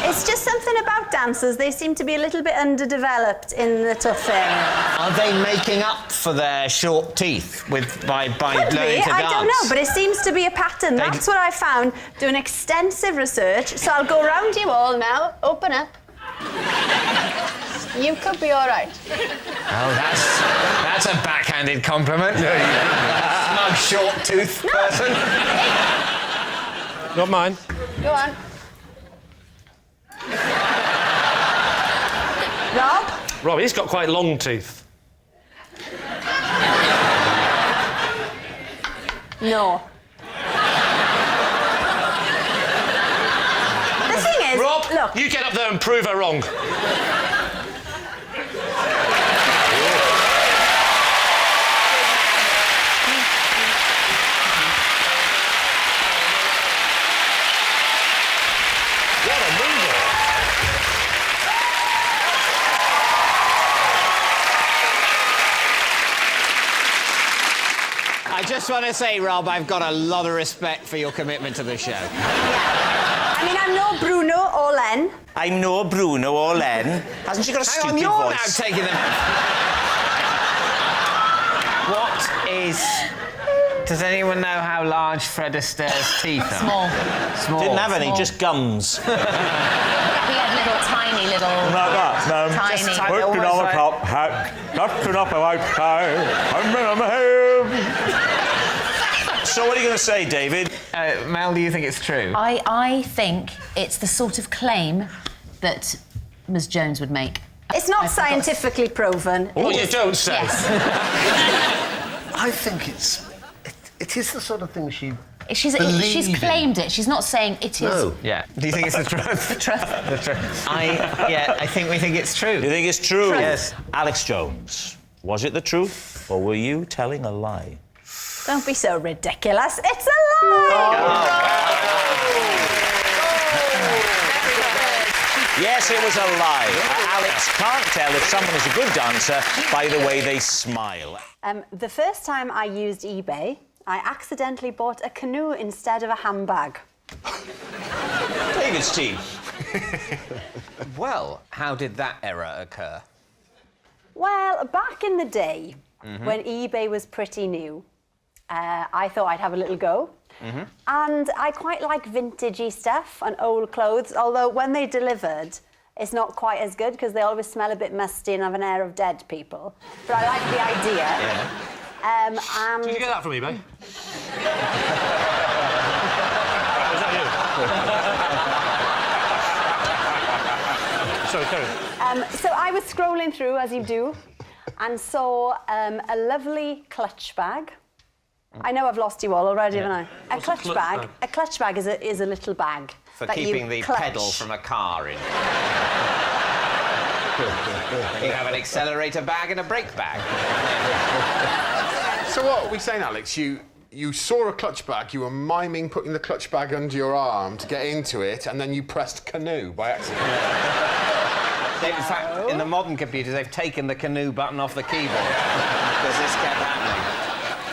It's just something about dancers. They seem to be a little bit underdeveloped in the tough area. Are they making up for their short teeth by learning to dance? I don't know, but it seems to be a pattern. That's what I found doing extensive research. So I'll go round you all now. Open up. You could be all right. Oh, that's a backhanded compliment. Smug, short-toothed person. Not mine. Go on. Rob? Rob, he's got quite long teeth. No. The thing is... Rob, look. you get up there and prove her wrong. I just want to say, Rob, I've got a lot of respect for your commitment to the show. I mean, I'm no Bruno or Len. I'm no Bruno or Len. Hasn't she got a stupid voice? You're now taking them... What is... Does anyone know how large Fred Astaire's teeth are? Small. Small. Didn't have any, just gums. He had little, tiny little... Like that, no. Tiny. Just tiny, almost like... So, So what are you going to say, David? Mel, do you think it's true? I think it's the sort of claim that Ms. Jones would make. It's not scientifically proven. Oh, you don't say. I think it is the sort of thing she She's believes claimed it. She's not saying it is. No. Yeah. Do you think it's the truth? The truth. The truth. I think we think it's true. You think it's true? Truth. Yes. Alex Jones, was it the truth, or were you telling a lie? Don't be so ridiculous. It's a lie! Yes, it was a lie. Alex can't tell if someone is a good dancer by the way they smile. The first time I used eBay, I accidentally bought a canoe instead of a handbag. David's team. Well, how did that error occur? Well, back in the day, when eBay was pretty new, I thought I'd have a little go. And I quite like vintagey stuff and old clothes, although when they delivered, it's not quite as good because they always smell a bit musty and have an air of dead people. But I like the idea. Yeah. Did you get that from eBay? Was that you? Sorry, carry on. So I was scrolling through, as you do, and saw a lovely clutch bag. I know I've lost you all already, haven't I? A clutch bag. A clutch bag is a little bag For that keeping you the clutch. pedal from a car in. You have an accelerator bag and a brake bag. So what are we saying, Alex? You saw a clutch bag, you were miming putting the clutch bag under your arm to get into it, and then you pressed canoe by accident. In fact, in the modern computers, they've taken the canoe button off the keyboard because this kept happening.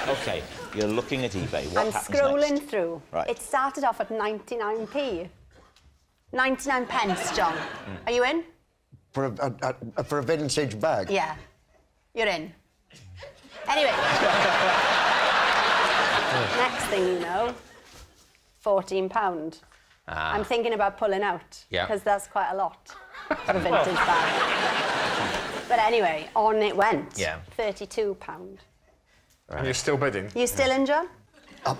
OK, you're looking at eBay. What I'm happens scrolling next? through. Right. It started off at 99p. 99 pence, John. Are you in? for a vintage bag. Yeah. You're in. Anyway. Next thing you know, £14. I'm thinking about pulling out. Yeah. Because that's quite a lot for a vintage bag. But anyway, on it went. Yeah. £32. And you're still bidding? You still in, John?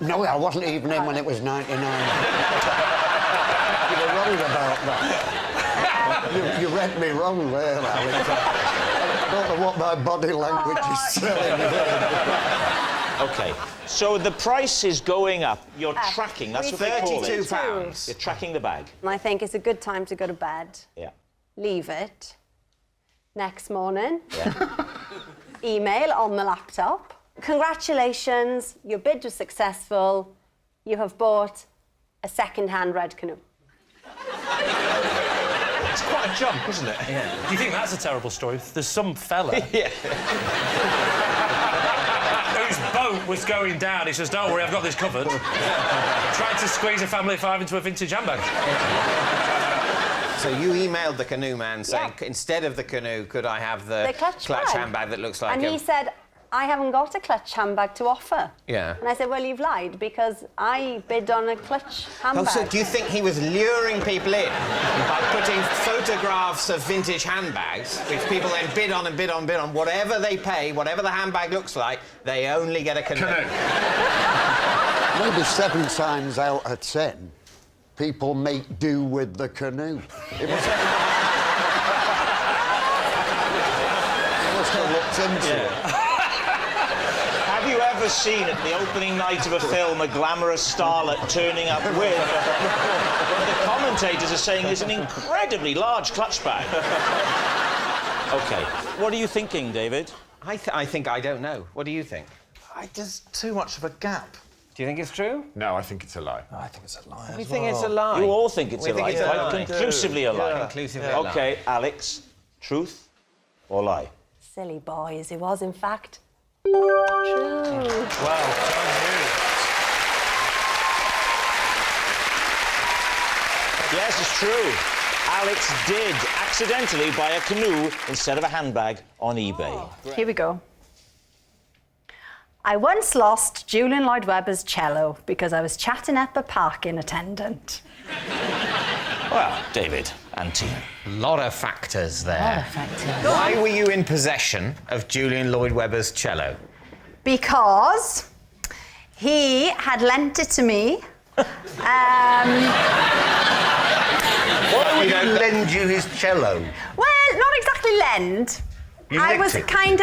No, I wasn't even in when it was 99. You were wrong about that. You read me wrong there, Alex. I don't know what my body language is telling me. OK, so the price is going up. You're tracking, that's what they call it. £32. You're tracking the bag. And I think it's a good time to go to bed. Yeah. Leave it. Next morning. Yeah. Email on the laptop. Congratulations, your bid was successful. You have bought a second-hand red canoe. It's quite a jump, isn't it? Yeah. Do you think that's a terrible story? There's some fella whose boat was going down. He says, don't worry, I've got this covered. Tried to squeeze a family of 5 into a vintage handbag. So you emailed the canoe man saying, instead of the canoe, could I have the clutch bag. handbag that looks like And he said, I haven't got a clutch handbag to offer. Yeah. And I said, well, you've lied, because I bid on a clutch handbag. Oh, so do you think he was luring people in by putting photographs of vintage handbags, which people then bid on and bid on, bid on, whatever they pay, whatever the handbag looks like, they only get a canoe. Maybe 7 times out of 10, people make do with the canoe. It must have looked into it. Have you ever seen at the opening night of a film a glamorous starlet turning up with what the commentators are saying is an incredibly large clutch bag? OK, what are you thinking, David? I think I don't know. What do you think? There's too much of a gap. Do you think it's true? No, I think it's a lie. I think it's a lie. You think it's a lie? You all think it's We a think lie. it's a lie. Conclusively a lie. Yeah. Conclusively a lie. OK, Alex, truth or lie? Silly boys, it was, in fact, true. Well, Yes, it's true. Alex did accidentally buy a canoe instead of a handbag on eBay. Here we go. I once lost Julian Lloyd Webber's cello because I was chatting up a parking attendant. Well, David and team. A lot of factors there. Lot of factors. Why were you in possession of Julian Lloyd Webber's cello? Because He had lent it to me. Why would he lend you his cello? Well, not exactly lend. You I nicked was it? kind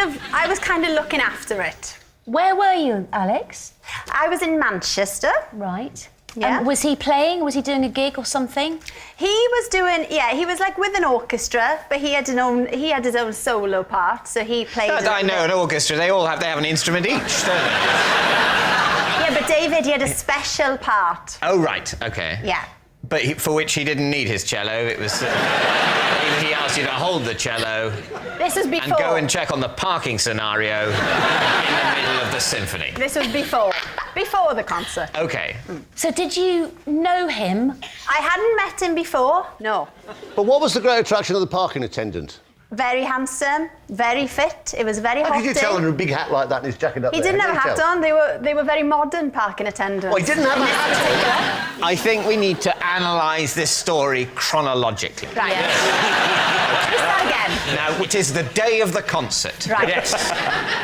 of looking after it. Where were you, Alex? I was in Manchester. Right. Yeah. Was he playing? Was he doing a gig or something? He was doing, he was like with an orchestra, but he had his own solo part, so he played. I know an orchestra. They have an instrument each, don't they? Yeah, but David, he had a special part. Oh right, okay. Yeah. But for which he didn't need his cello. It was he asked you to hold the cello. This was before. And go and check on the parking scenario in the middle of the symphony. This was before the concert. Okay. So did you know him? I hadn't met him before. No. But what was the great attraction of the parking attendant? Very handsome, very fit. It was very hot. How could you tell under a big hat like that and his jacket up He there? didn't have a How hat could you on. They were very modern parking attendants. Oh, he didn't have a hat on? I think we need to analyse this story chronologically. Right. Yes. Let's start again. Now, it is the day of the concert. Right. Yes.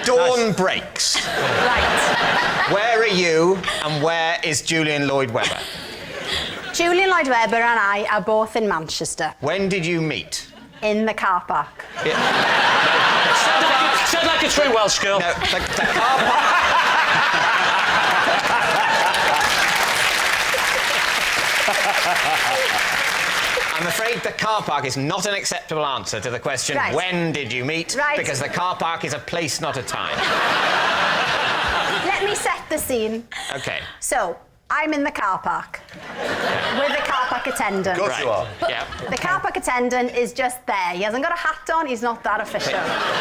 Dawn breaks. Right. Where are you and where is Julian Lloyd-Webber? Julian Lloyd-Webber and I are both in Manchester. When did you meet? In the car park. Said like a true Welsh girl. No, the car park. I'm afraid the car park is not an acceptable answer to the question, Right. when did you meet? Right. Because the car park is a place, not a time. Let me set the scene. Okay. So, I'm in the car park with the car park attendant. Of course you are. Yeah. The car park attendant is just there. He hasn't got a hat on. He's not that official.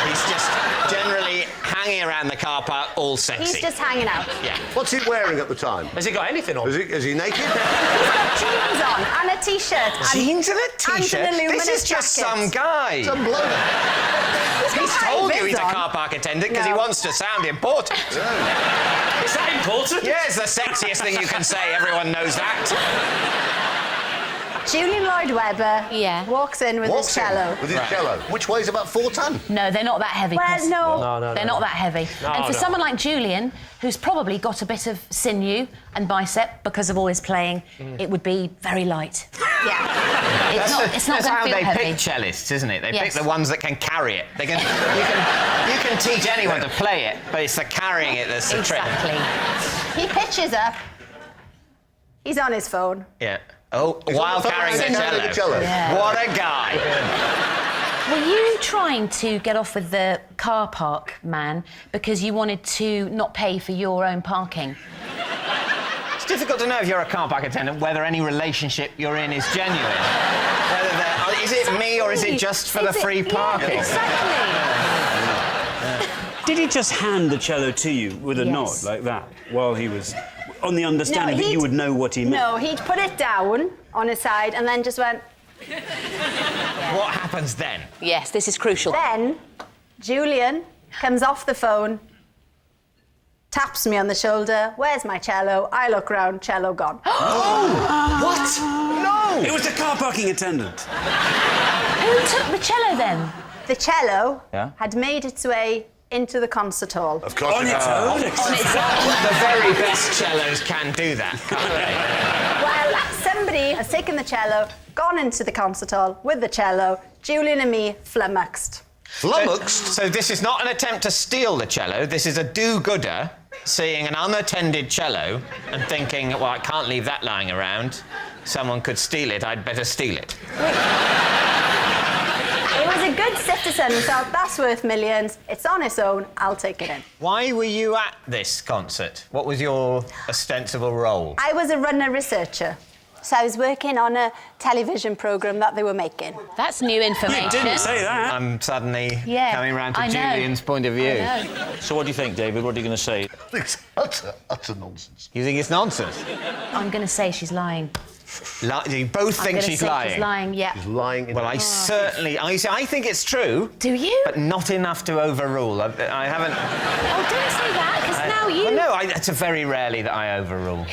He's just generally hanging around the car park, all sexy. He's just hanging out. Yeah. What's he wearing at the time? Has he got anything on? Is he naked? He's got jeans on and a t-shirt. Jeans and a t-shirt? And an This is just jacket. some guy. Some bloke. He's told you he's a on. car park attendant because he No. wants to sound important. Is that important? Yeah, it's the sexiest thing you can say. Everyone knows that. Julian Lloyd-Webber walks in with his cello. With his cello. Which weighs about 4 ton. No, they're not that heavy. Well, Chris. no. They're not that heavy. And for someone like Julian, who's probably got a bit of sinew and bicep because of all his playing, it would be very light. Yeah. It's not That's going how to feel they heavy. pick cellists, isn't it? They Yes. pick the ones that can carry it. You can teach anyone to play it, but it's the carrying it that's the trick. Exactly. He pitches up. He's on his phone. Yeah. Oh, while carrying the cello. Yeah. What a guy. Were you trying to get off with the car park man because you wanted to not pay for your own parking? It's difficult to know if you're a car park attendant whether any relationship you're in is genuine. Is it me or is it just for the free parking? Exactly. Did he just hand the cello to you with a nod like that while he was on the understanding that you would know what he meant? No, he'd put it down on his side and then just went. What happens then? Yes, this is crucial. Then Julian comes off the phone, taps me on the shoulder. Where's my cello? I look round, cello gone. What? No! It was the car parking attendant. Who took the cello then? The cello Yeah? had made its way into the concert hall. Of course On its own. On its own. The very best cellos can do that, can't they? Well, somebody has taken the cello, gone into the concert hall with the cello. Julian and me flummoxed. Flummoxed? So this is not an attempt to steal the cello. This is a do-gooder seeing an unattended cello and thinking, well, I can't leave that lying around. Someone could steal it. I'd better steal it. It was a good citizen who thought, that's worth millions. It's on its own. I'll take it in. Why were you at this concert? What was your ostensible role? I was a runner researcher. So I was working on a television programme that they were making. That's new information. You didn't say that. I'm suddenly coming round to I know. Julian's point of view. I know. So what do you think, David? What are you going to say? It's utter nonsense. You think it's nonsense? I'm going to say she's lying. You both I'm think gonna she's say lying? She's lying, yeah. He's lying. Well, I think it's true. Do you? But not enough to overrule. I haven't... Oh, don't say that, because now you... Well, no, it's very rarely that I overrule.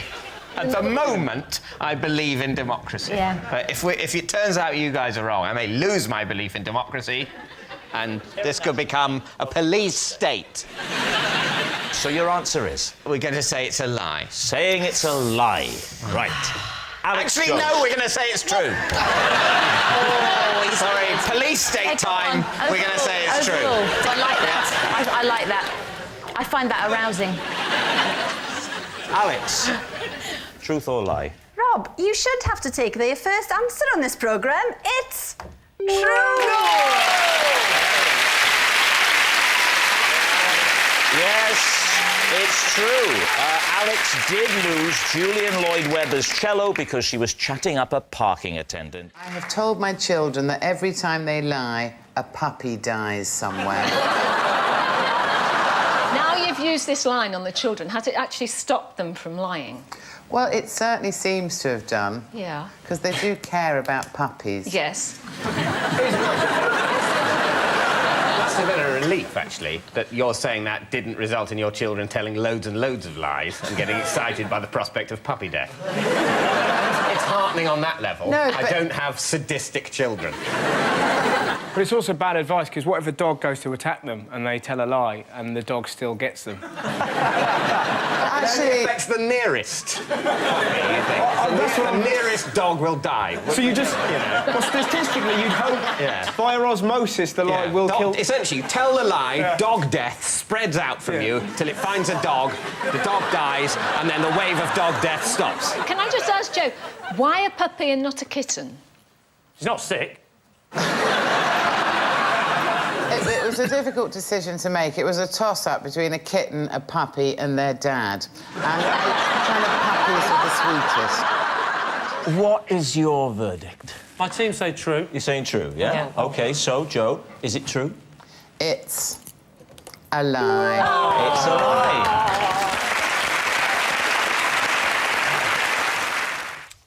At the moment, I believe in democracy. Yeah. But if it turns out you guys are wrong, I may lose my belief in democracy, and this could become a police state. So your answer is? We're going to say it's a lie. Saying it's a lie. Right. Alex Actually, Jones. no, we're going to say it's true. Sorry, police state time. We're going to say it's true. I like that. I like that. I find that arousing. Alex, truth or lie? Rob, you should have to take the first answer on this programme. It's true. Yes, it's true. Alex did lose Julian Lloyd-Webber's cello because she was chatting up a parking attendant. I have told my children that every time they lie, a puppy dies somewhere. Now you've used this line on the children, has it actually stopped them from lying? Well, it certainly seems to have done. Yeah. Because they do care about puppies. Yes. It's a bit of relief, actually, that you're saying that didn't result in your children telling loads and loads of lies and getting excited by the prospect of puppy death. It's heartening on that level. No, I don't have sadistic children. But it's also bad advice, because what if a dog goes to attack them and they tell a lie and the dog still gets them? Actually, it affects the nearest. The nearest dog will die. So you just... You know. Well, statistically, you'd hope via osmosis the lie will kill... Essentially, you tell the lie, dog death spreads out from you till it finds a dog, the dog dies, and then the wave of dog death stops. Can I just ask Joe, why a puppy and not a kitten? She's not sick. It was a difficult decision to make. It was a toss-up between a kitten, a puppy, and their dad. And kind of puppies are the sweetest. What is your verdict? My team say true. You're saying true, yeah? OK, so, Joe, is it true? It's a lie. It's a lie.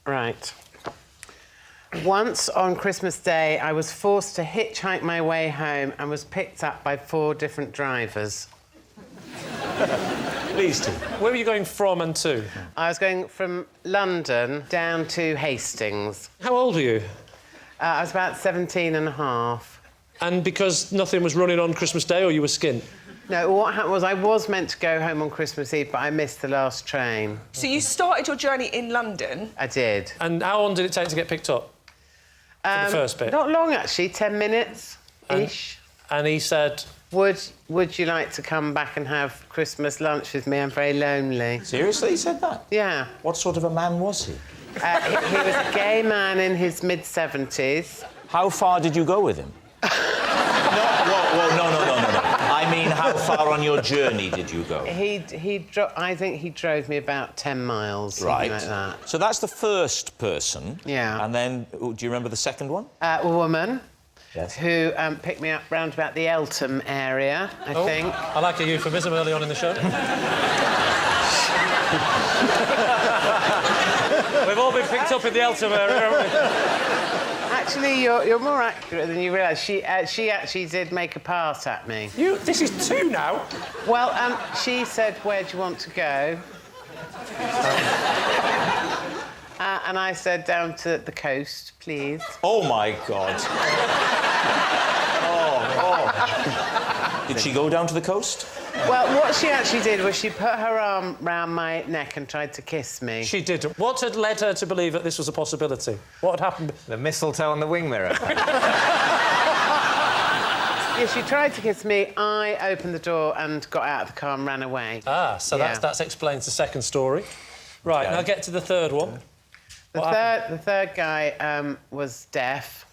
Right. Once on Christmas Day, I was forced to hitchhike my way home and was picked up by 4 different drivers. Please do. Where were you going from and to? I was going from London down to Hastings. How old are you? I was about 17 and a half. And because nothing was running on Christmas Day, or you were skint? No, what happened was I was meant to go home on Christmas Eve, but I missed the last train. So you started your journey in London? I did. And how long did it take to get picked up? For the first bit? Not long, actually, 10 minutes-ish. And he said... Would you like to come back and have Christmas lunch with me? I'm very lonely. Seriously, he said that? Yeah. What sort of a man was he? He was a gay man in his mid-70s. How far did you go with him? No. I mean, how far on your journey did you go? I think he drove me about 10 miles, right. something like that. So that's the first person. Yeah. And then, do you remember the second one? A woman. Yes. Who picked me up round about the Eltham area, I think. I like a euphemism early on in the show. We've all been picked up in the Eltham area, haven't we? Actually, you're more accurate than you realise. She actually did make a pass at me. This is 2 now? Well, she said, where do you want to go? And I said, down to the coast, please. Oh, my God. Did she go down to the coast? Well, what she actually did was she put her arm round my neck and tried to kiss me. She did. What had led her to believe that this was a possibility? What had happened? The mistletoe on the wing mirror. Yeah, she tried to kiss me. I opened the door and got out of the car and ran away. Ah, so that explains the second story. Right, now get to the third one. The third guy was deaf.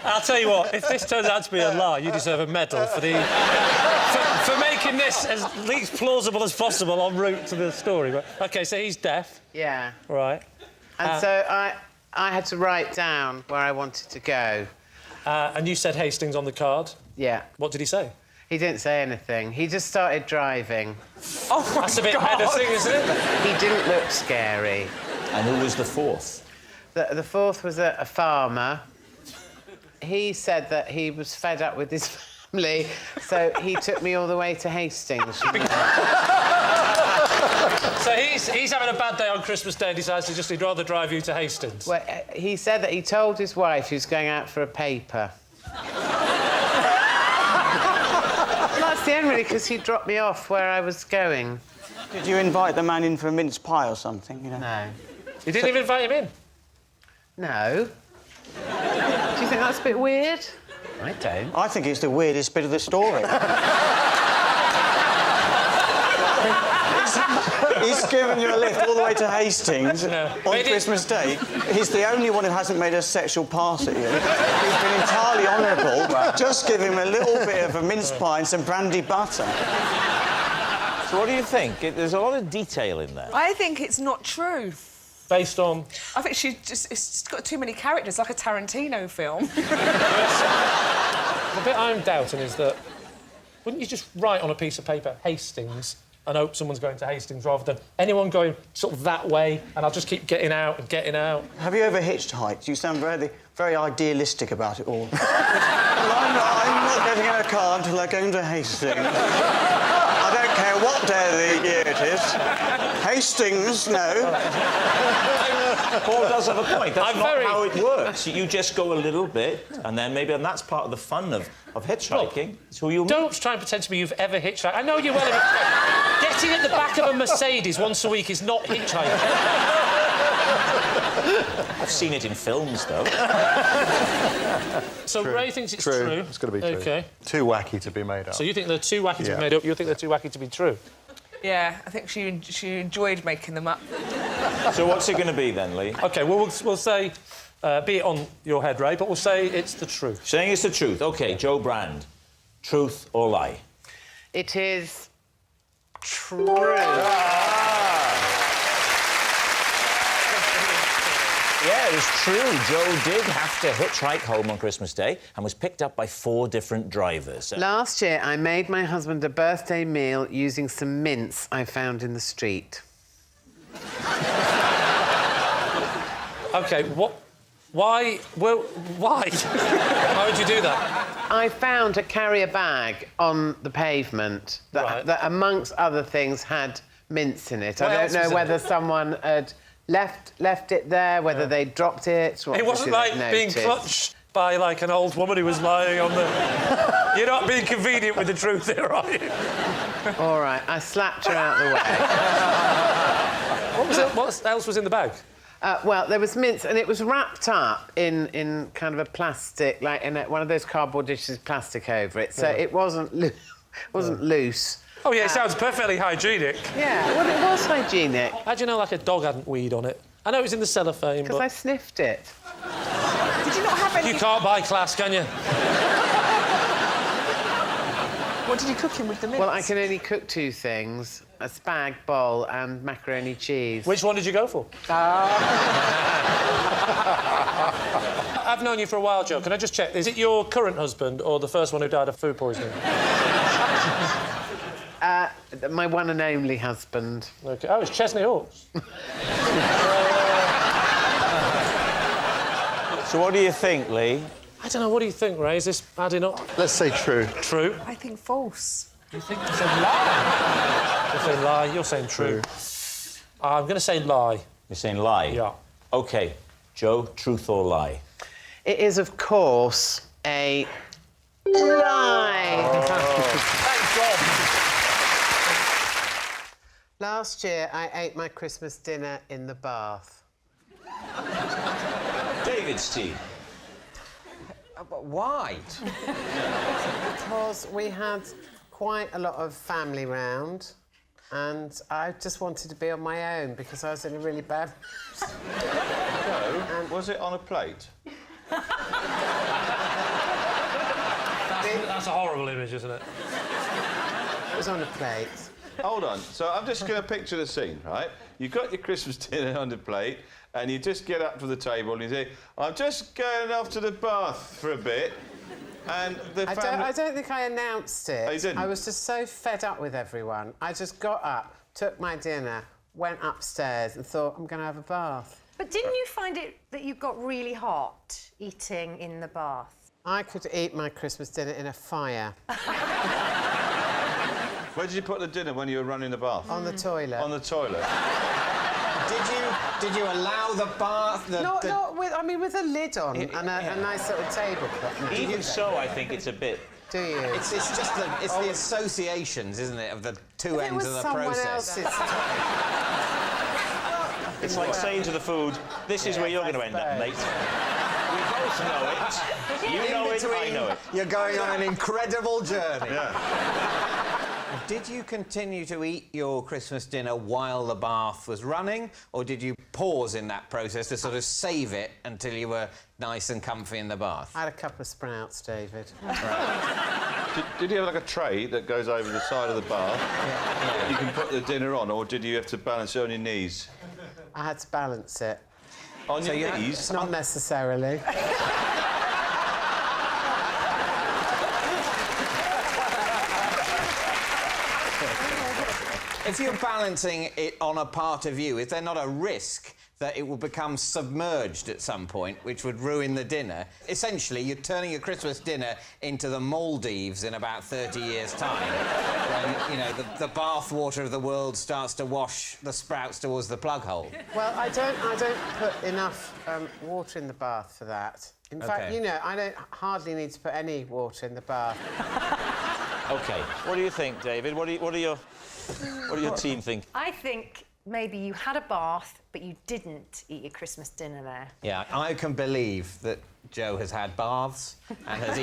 I'll tell you what, if this turns out to be a lie, you deserve a medal for making this as least plausible as possible en route to the story. But, OK, so he's deaf. Yeah. Right. And so I had to write down where I wanted to go. And you said Hastings on the card? Yeah. What did he say? He didn't say anything. He just started driving. Oh, that's a bit menacing, isn't it? He didn't look scary. And who was the fourth? The fourth was a farmer. He said that he was fed up with his family, so he took me all the way to Hastings. So he's having a bad day on Christmas Day and decides he'd rather drive you to Hastings. Well, he said that he told his wife he was going out for a paper. It's the end, really, because he dropped me off where I was going. Did you invite the man in for a mince pie or something? You know? No. You didn't even invite him in? No. Do you think that's a bit weird? I don't. I think it's the weirdest bit of the story. He's given you a lift all the way to Hastings on Christmas Day. He's the only one who hasn't made a sexual pass at you. He's been entirely honourable. Just give him a little bit of a mince pie and some brandy butter. So what do you think? There's a lot of detail in there. I think it's not true. Based on? I think it's just got too many characters, like a Tarantino film. The bit I'm doubting is that wouldn't you just write on a piece of paper Hastings and hope someone's going to Hastings rather than anyone going sort of that way and I'll just keep getting out and getting out? Have you ever hitchhiked? You sound very idealistic about it all. I'm not getting in a car until I go into Hastings. I don't care what day of the year it is. Hastings, no. Paul does have a point. That's not how it works. You just go a little bit, and then maybe... And that's part of the fun of hitchhiking. It's who you meet. Don't try and pretend to me you've ever hitchhiked. I know you well enough. Getting at the back of a Mercedes once a week is not hitchhiking. I've seen it in films, though. So Ray thinks it's true. It's got to be true. OK. Too wacky to be made up. So you think they're too wacky to be made up, you think they're too wacky to be true? Yeah, I think she enjoyed making them up. So what's it going to be, then, Lee? OK, well, we'll say... be it on your head, Ray, but we'll say it's the truth. Saying it's the truth. OK, Joe Brand. Truth or lie? It is true. Yeah, it was true. Joe did have to hitchhike home on Christmas Day and was picked up by 4 different drivers. Last year, I made my husband a birthday meal using some mince I found in the street. OK, what... Why? Well, why? Why would you do that? I found a carrier bag on the pavement that amongst other things, had mince in it. I don't know whether someone had left it there, whether they dropped it. It wasn't like being clutched by, like, an old woman who was lying on the... You're not being convenient with the truth here, are you? All right, I slapped her out the way. What was it? What else was in the bag? Well, there was mince, and it was wrapped up in kind of a plastic, like in one of those cardboard dishes, plastic over it, so it wasn't loose. Oh, yeah, it sounds perfectly hygienic. Yeah, well, it was hygienic. How do you know, like, a dog hadn't weed on it? I know it was in the cellophane, because I sniffed it. Did you not have any... You can't buy class, can you? What did you cook him with the mince? Well, I can only cook 2 things. A spag bowl and macaroni cheese. Which one did you go for? I've known you for a while, Joe. Can I just check? Is it your current husband or the first one who died of food poisoning? My one and only husband. OK. Oh, it's Chesney Hawkes. So what do you think, Lee? I don't know. What do you think, Ray? Is this adding up? Let's say true. True? I think false. You think it's a lie? You're saying lie. You're saying true. I'm going to say lie. You're saying lie? Yeah. OK. Joe, truth or lie? It is, of course, a lie. Thanks, Rob. Last year, I ate my Christmas dinner in the bath. David's team. Why? Because we had quite a lot of family round, and I just wanted to be on my own because I was in a really bad... No, was it on a plate? That's a horrible image, isn't it? It was on a plate. Hold on. So I'm just going to picture the scene, right? You've got your Christmas dinner on the plate, and you just get up to the table and you say, I'm just going off to the bath for a bit. And the family... I don't think I announced it. Oh, you didn't? I was just so fed up with everyone. I just got up, took my dinner, went upstairs and thought, I'm going to have a bath. But didn't you find it that you got really hot eating in the bath? I could eat my Christmas dinner in a fire. Where did you put the dinner when you were running the bath? On the toilet. On the toilet. Did you allow the bath... Not with... I mean, with a lid on and a nice little tablecloth. Even so, I think it's a bit Do you? It's just the associations, isn't it, of the two ends of the process. It's like saying to the food, this is where you're going to end up, mate. We both know it. You know it, I know it. You're going on an incredible journey. Did you continue to eat your Christmas dinner while the bath was running, or did you pause in that process to sort of save it until you were nice and comfy in the bath? I had a couple of sprouts, David. Did you have like a tray that goes over the side of the bath? Yeah. You can put the dinner on, or did you have to balance it on your knees? I had to balance it. On your knees? Not necessarily. If you're balancing it on a part of you, is there not a risk that it will become submerged at some point, which would ruin the dinner? Essentially, you're turning your Christmas dinner into the Maldives in about 30 years' time, when, you know, the bath water of the world starts to wash the sprouts towards the plug hole. Well, I don't put enough water in the bath for that. In fact, you know, I don't hardly need to put any water in the bath. OK, what do you think, David? What do your team think? I think maybe you had a bath, but you didn't eat your Christmas dinner there. Yeah, I can believe that Jo has had baths and has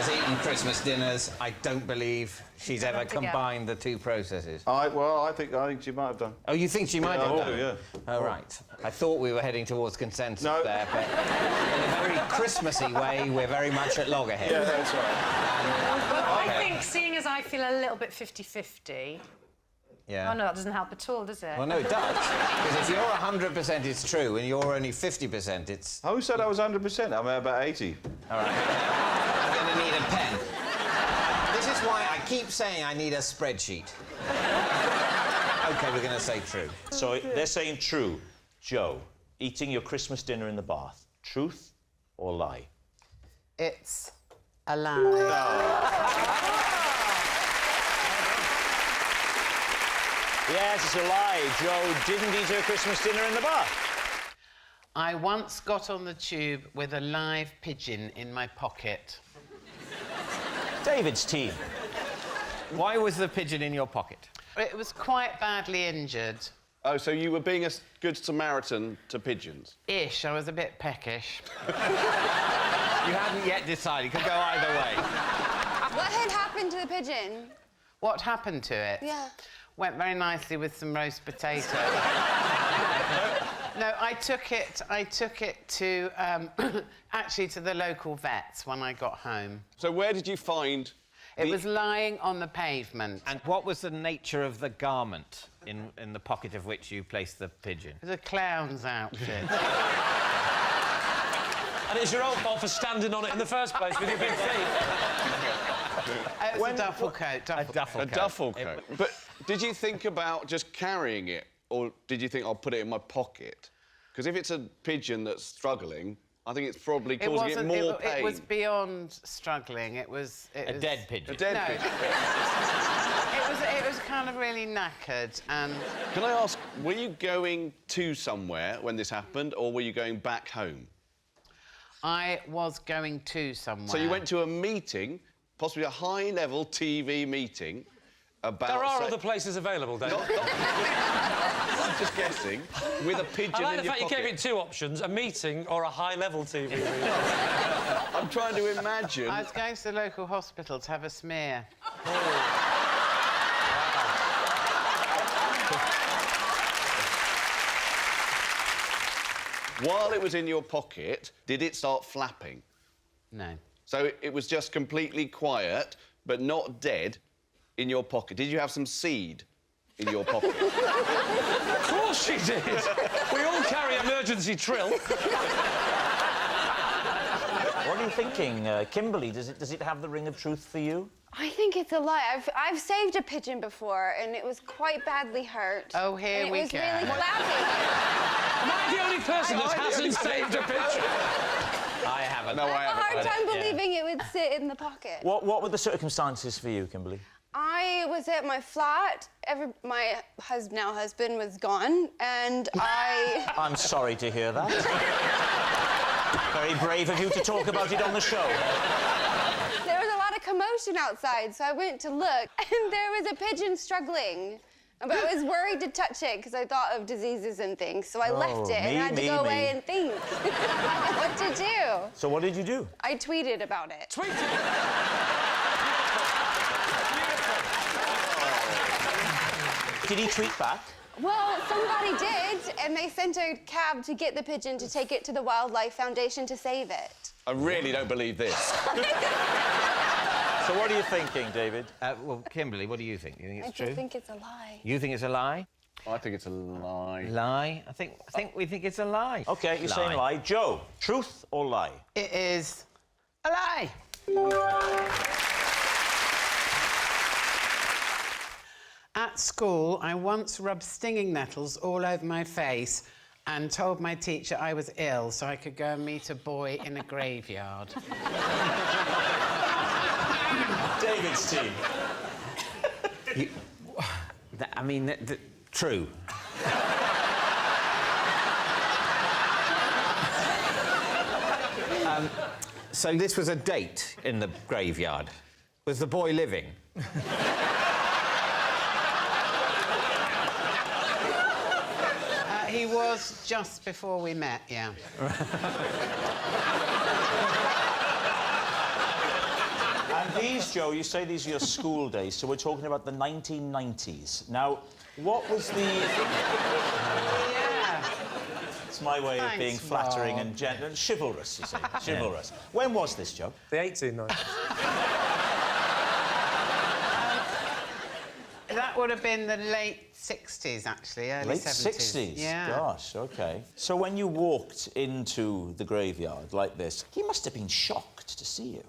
eaten Christmas dinners. I don't believe she's ever combined the two processes. I think she might have done. Oh, you think she might have done? Yeah. Oh, right. I thought we were heading towards consensus there, but in a very Christmassy way, we're very much at loggerheads. Yeah, that's right. Well, I think, seeing as I feel a little bit 50-50... Yeah. Oh, no, that doesn't help at all, does it? Well, no, it does. Because if you're 100% it's true and you're only 50%, it's... Who said I was 100%? I'm about 80. All right. I'm going to need a pen. This is why I keep saying I need a spreadsheet. OK, we're going to say true. So they're saying true. Jo, eating your Christmas dinner in the bath. Truth or lie? It's a lie. Yes, it's a lie. Jo didn't eat her Christmas dinner in the bath. I once got on the tube with a live pigeon in my pocket. David's team. Why was the pigeon in your pocket? It was quite badly injured. Oh, so you were being a good Samaritan to pigeons? Ish. I was a bit peckish. You hadn't yet decided. It could go either way. What had happened to the pigeon? What happened to it? Yeah. Went very nicely with some roast potato. No, I took it to, actually to the local vets when I got home. So where did you find... It was lying on the pavement. And what was the nature of the garment in the pocket of which you placed the pigeon? It was a clown's outfit. And it's your own fault for standing on it in the first place with your big feet. It was a duffel coat. A duffel coat. But did you think about just carrying it, or did you think I'll put it in my pocket? Because if it's a pigeon that's struggling, I think it's probably causing it more pain. It was beyond struggling. It was a dead pigeon. A dead pigeon. It was kind of really knackered and... Can I ask, were you going to somewhere when this happened, or were you going back home? I was going to somewhere. So you went to a meeting, possibly a high-level TV meeting, about... There are other places available, David. I'm just guessing, with a pigeon in your pocket. I like the fact you gave it two options, a meeting or a high-level TV meeting. I'm trying to imagine... I was going to the local hospital to have a smear. While it was in your pocket, did it start flapping? No. So it was just completely quiet, but not dead, in your pocket. Did you have some seed in your pocket? Of course she did! We all carry emergency trill. What are you thinking, Kimberly? Does it have the ring of truth for you? I think it's a lie. I've saved a pigeon before, and it was quite badly hurt. Oh, here we go. It was really flappy. Am I the only person that hasn't saved a pigeon? I haven't. No, I haven't. I had a hard time believing it would sit in the pocket. What were the circumstances for you, Kimberly? I was at my flat. My now husband was gone, and I... I'm sorry to hear that. Very brave of you to talk about it on the show. There was a commotion outside, so I went to look, and there was a pigeon struggling. But I was worried to touch it because I thought of diseases and things, so I left it and had to go away and think what to do. So what did you do? I tweeted about it. Did he tweet back? Well, somebody did, and they sent a cab to get the pigeon to take it to the Wildlife Foundation to save it. I really don't believe this. So what are you thinking, David? Well, Kimberly, what do you think? You think it's true? I think it's a lie. You think it's a lie? I think it's a lie. Lie? I think we think it's a lie. OK, you're saying lie. Joe, truth or lie? It is a lie. At school, I once rubbed stinging nettles all over my face and told my teacher I was ill so I could go and meet a boy in a graveyard. David's team. True. So this was a date in the graveyard. Was the boy living? He was just before we met, yeah. And these, Joe, you say these are your school days, so we're talking about the 1990s. Now, what was the... Yeah. It's my way of being flattering and gentle and chivalrous, you say. Chivalrous. When was this, Joe? The 1890s. That would have been the late 60s, actually, early Late 70s. 60s? Yeah. Gosh, OK. So when you walked into the graveyard like this, he must have been shocked to see you.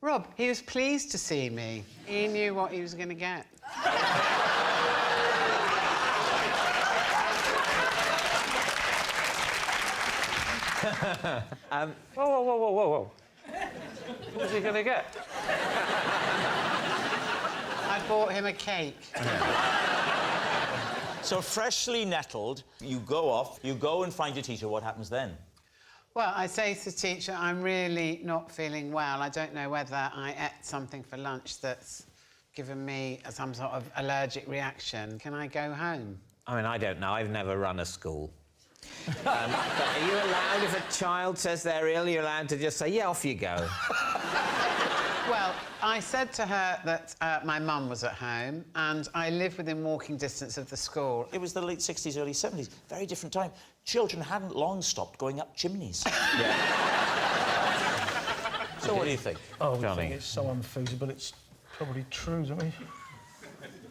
Rob, he was pleased to see me. He knew what he was going to get. Whoa. What was he going to get? I bought him a cake. So freshly nettled, you go off, you go and find your teacher. What happens then? Well, I say to the teacher, I'm really not feeling well. I don't know whether I ate something for lunch that's given me some sort of allergic reaction. Can I go home? I mean, I don't know. I've never run a school. But are you allowed, if a child says they're ill, you're allowed to just say, yeah, off you go? Well, I said to her that my mum was at home and I live within walking distance of the school. It was the late 60s, early 70s. Very different time. Children hadn't long stopped going up chimneys. So what do you think? Oh, I think it's so unfeasible, it's probably true, don't we?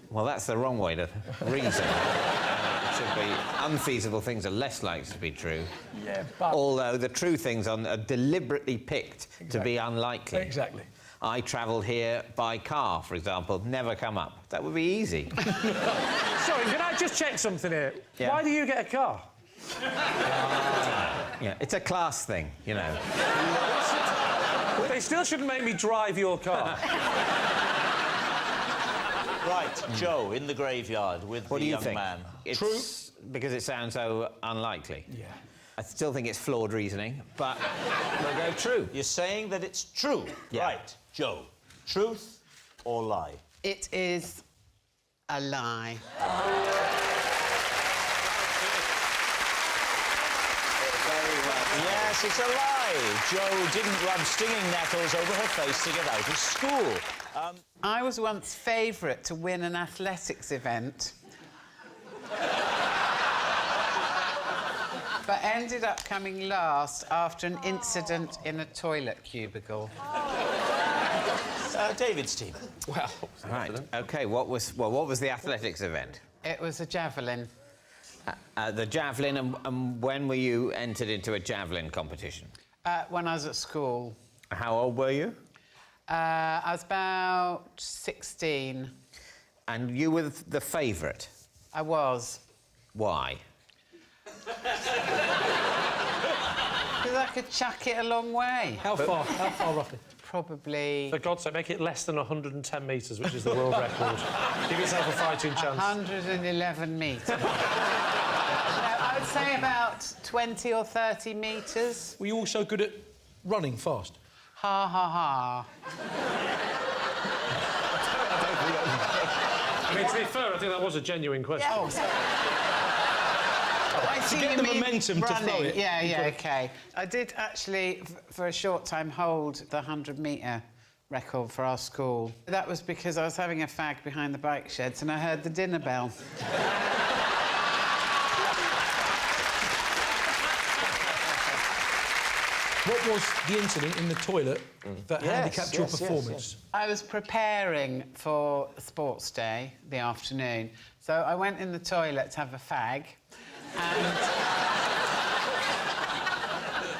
Well, that's the wrong way to reason. It should be unfeasible things are less likely to be true. Yeah, but... Although the true things are deliberately picked to be unlikely. Exactly. I travelled here by car, for example, never come up. That would be easy. Sorry, can I just check something here? Yeah. Why do you get a car? Yeah, it's a class thing, you know. They still shouldn't make me drive your car. Right, Joe, in the graveyard with the young man. It's true? Because it sounds so unlikely. Yeah. I still think it's flawed reasoning, but we'll go true. You're saying that it's true? Yeah. Right, Joe. Truth or lie? It is a lie. Yes, it's a lie. Joe didn't rub stinging nettles over her face to get out of school. I was once favourite to win an athletics event. But ended up coming last after an incident in a toilet cubicle. David's team. Well, right. OK, what was the athletics event? It was a javelin. The javelin, and when were you entered into a javelin competition? When I was at school. How old were you? I was about 16. And you were the favourite? I was. Why? Because I could chuck it a long way. How far roughly? Probably... For God's sake, make it less than 110 metres, which is the world record. Give yourself a fighting chance. 111 metres. No, I would say about 20 or 30 metres. Were you also good at running fast? Ha ha ha. I mean, to be fair, I think that was a genuine question. Oh, sorry. I see get you the mean momentum to running. throw it. Yeah, OK. I did actually, for a short time, hold the 100-metre record for our school. That was because I was having a fag behind the bike sheds and I heard the dinner bell. What was the incident in the toilet that handicapped your performance? I was preparing for a sports day, the afternoon, so I went in the toilet to have a fag, and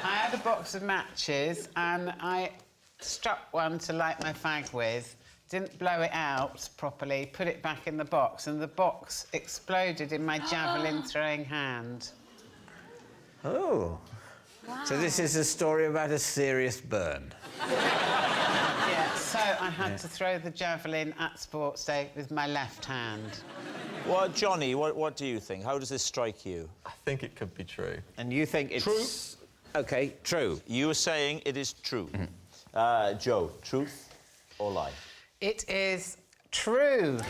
I had a box of matches, and I struck one to light my fag with, didn't blow it out properly, put it back in the box, and the box exploded in my javelin-throwing hand. Oh. Wow. So this is a story about a serious burn. Yeah, so I had to throw the javelin at sports day with my left hand. Well, Johnny, what do you think? How does this strike you? I think it could be true. And you think it's... True. OK, true. You were saying it is true. Joe, truth or lie? It is true.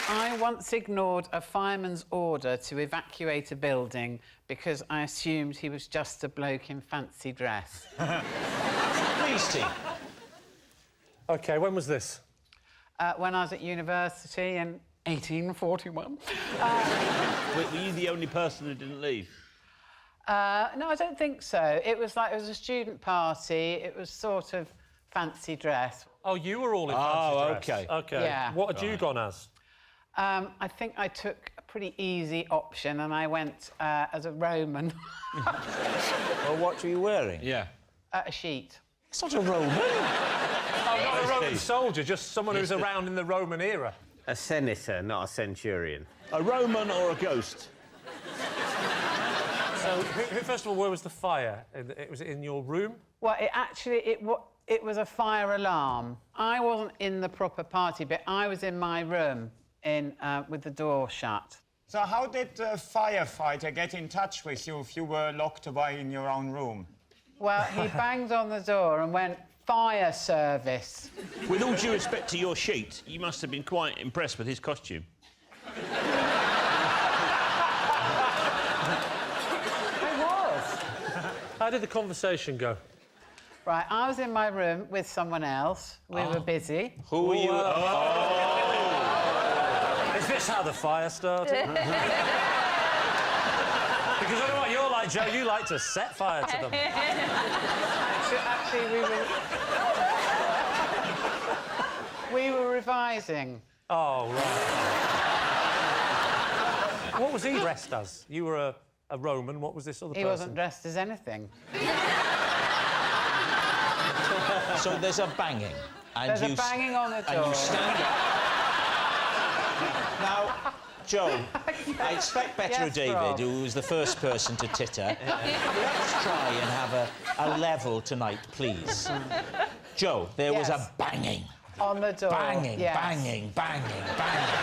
I once ignored a fireman's order to evacuate a building because I assumed he was just a bloke in fancy dress. Please, team. OK, when was this? When I was at university in 1841. Were you the only person who didn't leave? No, I don't think so. It was a student party. It was sort of fancy dress. Oh, you were all in fancy dress? OK. Yeah. What had you gone as? I think I took a pretty easy option and I went as a Roman. Well, what were you wearing? A sheet. It's not a Roman. Oh, not a Roman soldier, just someone who's around in the Roman era. A senator, not a centurion. A Roman or a ghost? So, first of all, where was the fire? Was it in your room? Well, it was a fire alarm. I wasn't in the proper party, but I was in my room with the door shut. So how did the firefighter get in touch with you if you were locked away in your own room? Well, he banged on the door and went, "Fire service." With all due respect to your sheet, you must have been quite impressed with his costume. I was. How did the conversation go? Right, I was in my room with someone else. We were busy. Who were you? Is this how the fire started? Because I know what you're like, Joe. You like to set fire to them. Actually, we were revising. Oh, right. What was he dressed as? You were a Roman. What was this other person? He wasn't dressed as anything. So there's a banging. And There's a banging on the door. And you stand up. Now, Joe, I expect better of David, Rob. who was the first person to titter. Let's try and have a level tonight, please. Joe, there was a banging. On the door. Banging, yes. banging, banging, banging.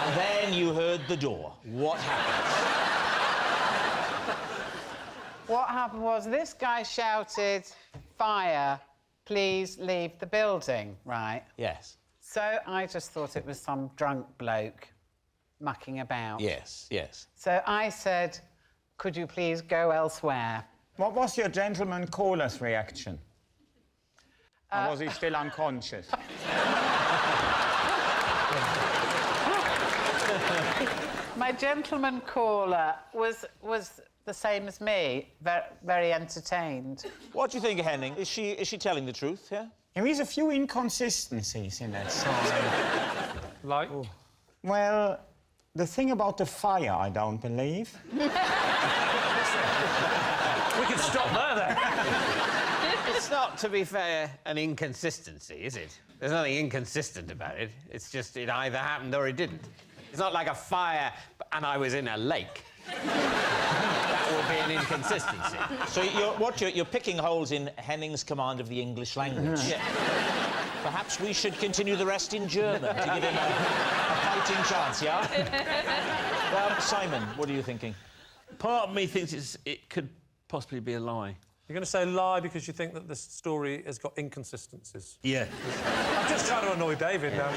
And then you heard the door. What happened? What happened was this guy shouted, "Fire, please leave the building," right? Yes. So I just thought it was some drunk bloke mucking about. Yes, yes. So I said, "Could you please go elsewhere?" What was your gentleman caller's reaction? Or was he still unconscious? My gentleman caller was the same as me, very entertained. What do you think, Henning? Is she telling the truth, yeah? There is a few inconsistencies in that story. Like? Well, the thing about the fire, I don't believe. We can stop there, then. It's not, to be fair, an inconsistency, is it? There's nothing inconsistent about it. It's just it either happened or it didn't. It's not like a fire and I was in a lake. That would be an inconsistency. So you're picking holes in Henning's command of the English language. Yeah. Perhaps we should continue the rest in German to give him a fighting chance, yeah? Simon, what are you thinking? Part of me thinks it could possibly be a lie. You're going to say lie because you think that the story has got inconsistencies? Yeah. I'm just trying to annoy David now.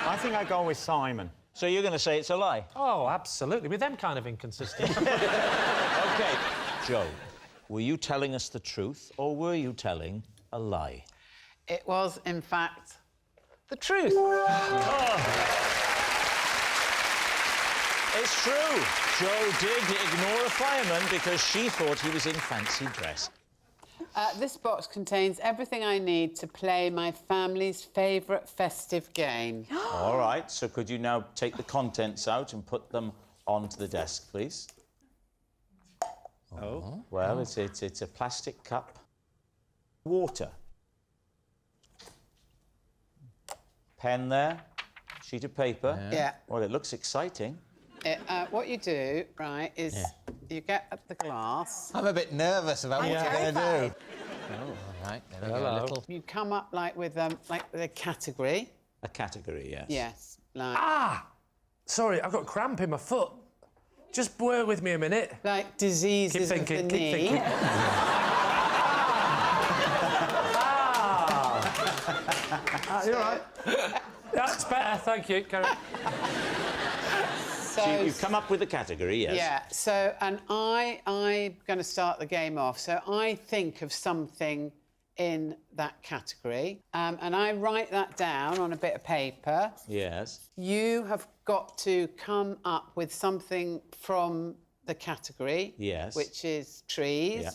I think I go with Simon. So you're going to say it's a lie? Oh, absolutely. With them kind of inconsistencies. OK. Joe, were you telling us the truth or were you telling a lie? It was, in fact, the truth. It's true. Joe did ignore a fireman because she thought he was in fancy dress. This box contains everything I need to play my family's favourite festive game. All right, so could you now take the contents out and put them onto the desk, please? Oh. Well, it's a plastic cup. Water. Pen there. Sheet of paper. Yeah. Well, it looks exciting. What you do, right, is you get up the glass. I'm a bit nervous about what you're going to do. Oh, all right. There we go. A little. You come up like with a category. A category, yes. Yes. Like. Ah! Sorry, I've got cramp in my foot. Just bear with me a minute. Like diseases of the knee. Keep thinking. You're right. That's better, thank you. Carry on. So you've come up with a category, yes? Yeah, so, and I'm going to start the game off. So I think of something in that category, and I write that down on a bit of paper. Yes. You have got to come up with something from the category. Yes. Which is trees. Yeah.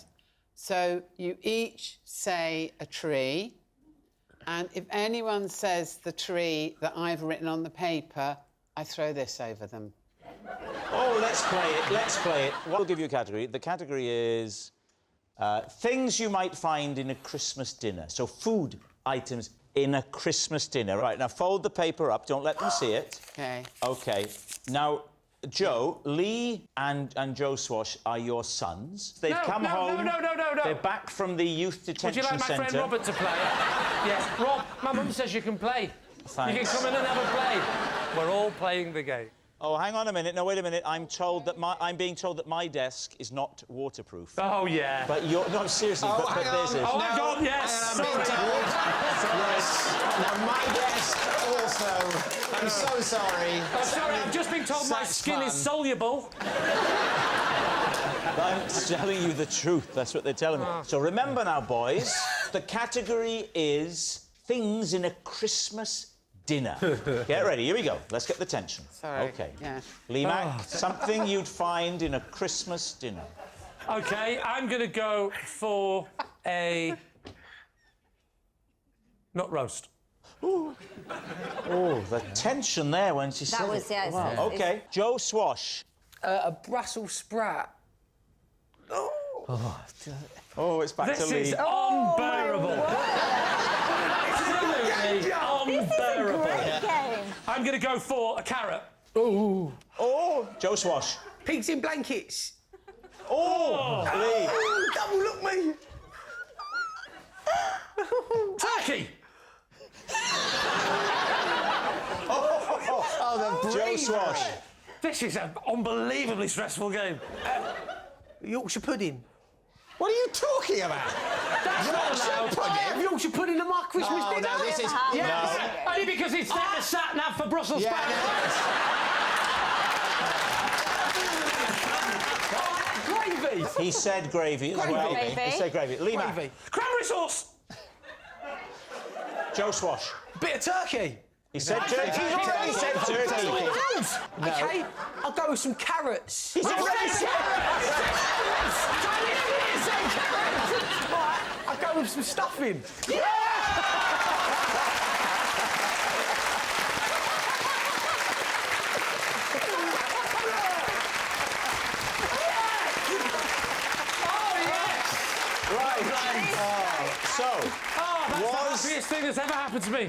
So you each say a tree, and if anyone says the tree that I've written on the paper, I throw this over them. Oh, let's play it. Let's play it. We'll give you a category. The category is things you might find in a Christmas dinner. So food items in a Christmas dinner. Right, now fold the paper up. Don't let them see it. OK. OK. Now, Joe, Lee and Joe Swash are your sons. They've come home. No. They're back from the youth detention centre. Would you like my friend Robert to play? Yes. Rob, my mum says you can play. Thanks. You can come in and have a play. We're all playing the game. Oh, hang on a minute. No, wait a minute. I'm being told that my desk is not waterproof. Oh, yeah. But you're... No, seriously, but this is... Oh, hang on, yes. Sorry. Now, my desk also. I'm so sorry. I'm sorry, I've just been told my skin is soluble. I'm telling you the truth. That's what they're telling me. So remember now, boys, the category is things in a Christmas dinner. Get ready, here we go. Let's get the tension. Sorry. OK. Yeah. Lee Mack, something you'd find in a Christmas dinner. OK, I'm going to go for a... not roast. Ooh. Oh, the tension there when she said That was, it. yeah. Wow. OK, Joe Swash. A Brussels sprout. Oh, it's back to Lee. This is unbearable. Absolutely unbearable. I'm going to go for a carrot. Ooh. Oh, Joe Swash. Pigs in blankets. Oh, Lee. Double look me. Turkey. Oh, the Joe Swash. This is an unbelievably stressful game. Yorkshire pudding. What are you talking about? That's not allowed. I have Yorkshire pudding in my Christmas dinner. No, this is... Yes, No. only because it's set the sat-nav for Brussels sprouts. Gravy. He said gravy as well. Gravy. He said gravy. Lee Mack. Gravy. Cranberry sauce. Joe Swash. Bit of turkey. He said turkey. He said turkey. OK, I'll go with some carrots. He said carrots. Right, I'll go with some stuffing. That's the happiest thing that's ever happened to me.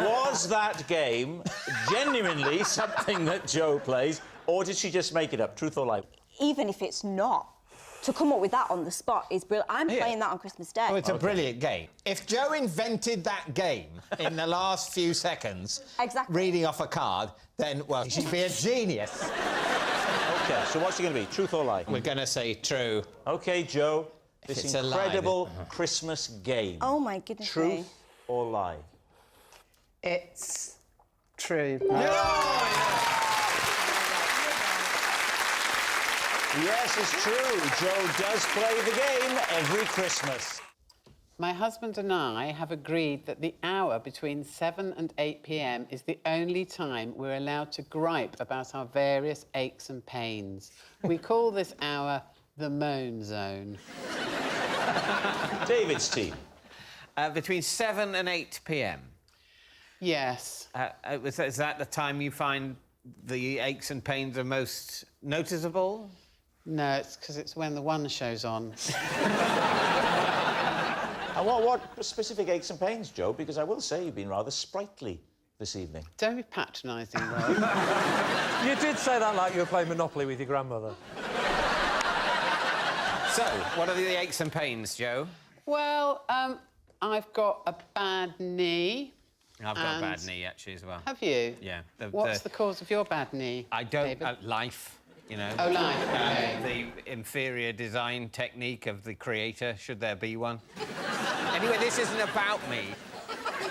Was that game genuinely something that Joe plays, or did she just make it up? Truth or lie? Even if it's not, to come up with that on the spot is brilliant. I'm playing that on Christmas Day. Oh, it's a brilliant game. If Joe invented that game in the last few seconds, reading off a card, then, well, she'd be a genius. OK, so what's it going to be? Truth or lie? We're going to say true. OK, Joe. This it's a lie, incredible Christmas game. Oh, my goodness. Truth or lie? It's true. Yes, it's true. Joe does play the game every Christmas. My husband and I have agreed that the hour between 7 and 8 p.m. is the only time we're allowed to gripe about our various aches and pains. We call this hour the Moan zone. David's team. Between 7 and 8 p.m. Yes. Is that the time you find the aches and pains are most noticeable? No, it's because it's when the one show's on. What specific aches and pains, Joe? Because I will say you've been rather sprightly this evening. Don't be patronising, Rob. You did say that like you were playing Monopoly with your grandmother. So, what are the aches and pains, Joe? Well, I've got a bad knee. I've got a bad knee, actually, as well. Have you? Yeah. What's the cause of your bad knee? I don't... life, you know. Oh, life, OK. The inferior design technique of the creator, should there be one. Anyway, this isn't about me.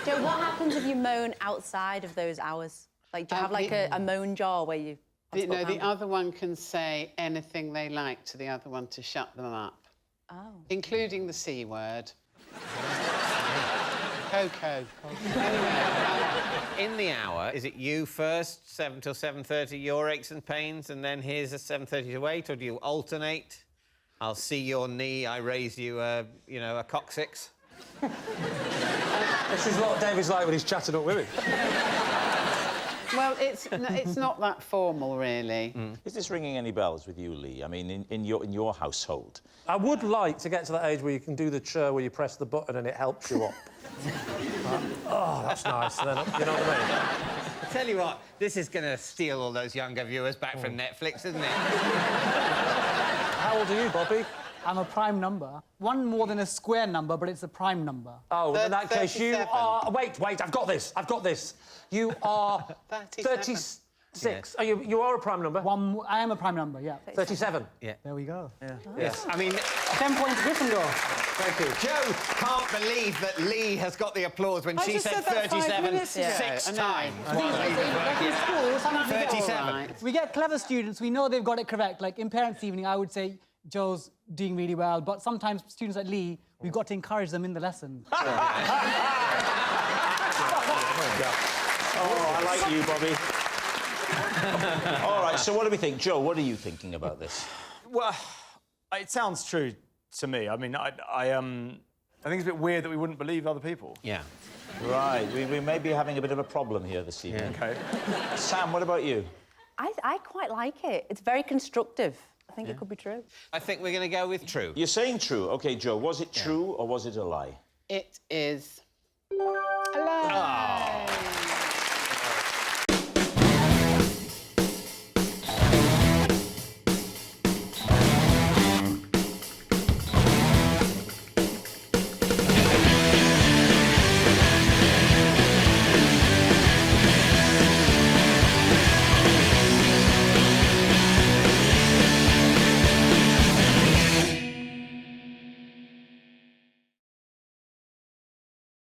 Joe, what happens if you moan outside of those hours? Like, do you have, like, a moan jar where you... No, the other one can say anything they like to the other one to shut them up. Oh. Including the C word. Coco. In the hour, is it you first, 7 till 7:30, your aches and pains, and then here's a 7:30 to 8, or do you alternate? I'll see your knee, I raise you a coccyx. This is what David's like when he's chatting up women. Well, it's not that formal, really. Is this ringing any bells with you, Lee? I mean, in your household? I would like to get to that age where you can do the chur where you press the button and it helps you up. Oh, that's nice. Then, you know what I mean? I tell you what, this is going to steal all those younger viewers back from Netflix, isn't it? How old are you, Bobby? I'm a prime number. One more than a square number, but it's a prime number. Oh, in that case, you are... Wait, I've got this. You are 36. Yeah. Oh, you are a prime number? I am a prime number, yeah. 37. Yeah. There we go. Yeah. Yes. I mean... 10 points Gryffindor. Thank you. Joe can't believe that Lee has got the applause when she said 37 6 times. 37. We get clever students, we know they've got it correct. Like, in Parents' Evening, I would say Joe's doing really well, but sometimes students like Lee, we've got to encourage them in the lesson. Oh, I like you, Bobby. All right, so what do we think? Joe, what are you thinking about this? Well, it sounds true to me. I mean, I think it's a bit weird that we wouldn't believe other people. Yeah. Right, we may be having a bit of a problem here this evening. OK. Sam, what about you? I quite like it. It's very constructive. I think it could be true. I think we're going to go with true. You're saying true. OK, Joe, was it true or was it a lie? It is a lie.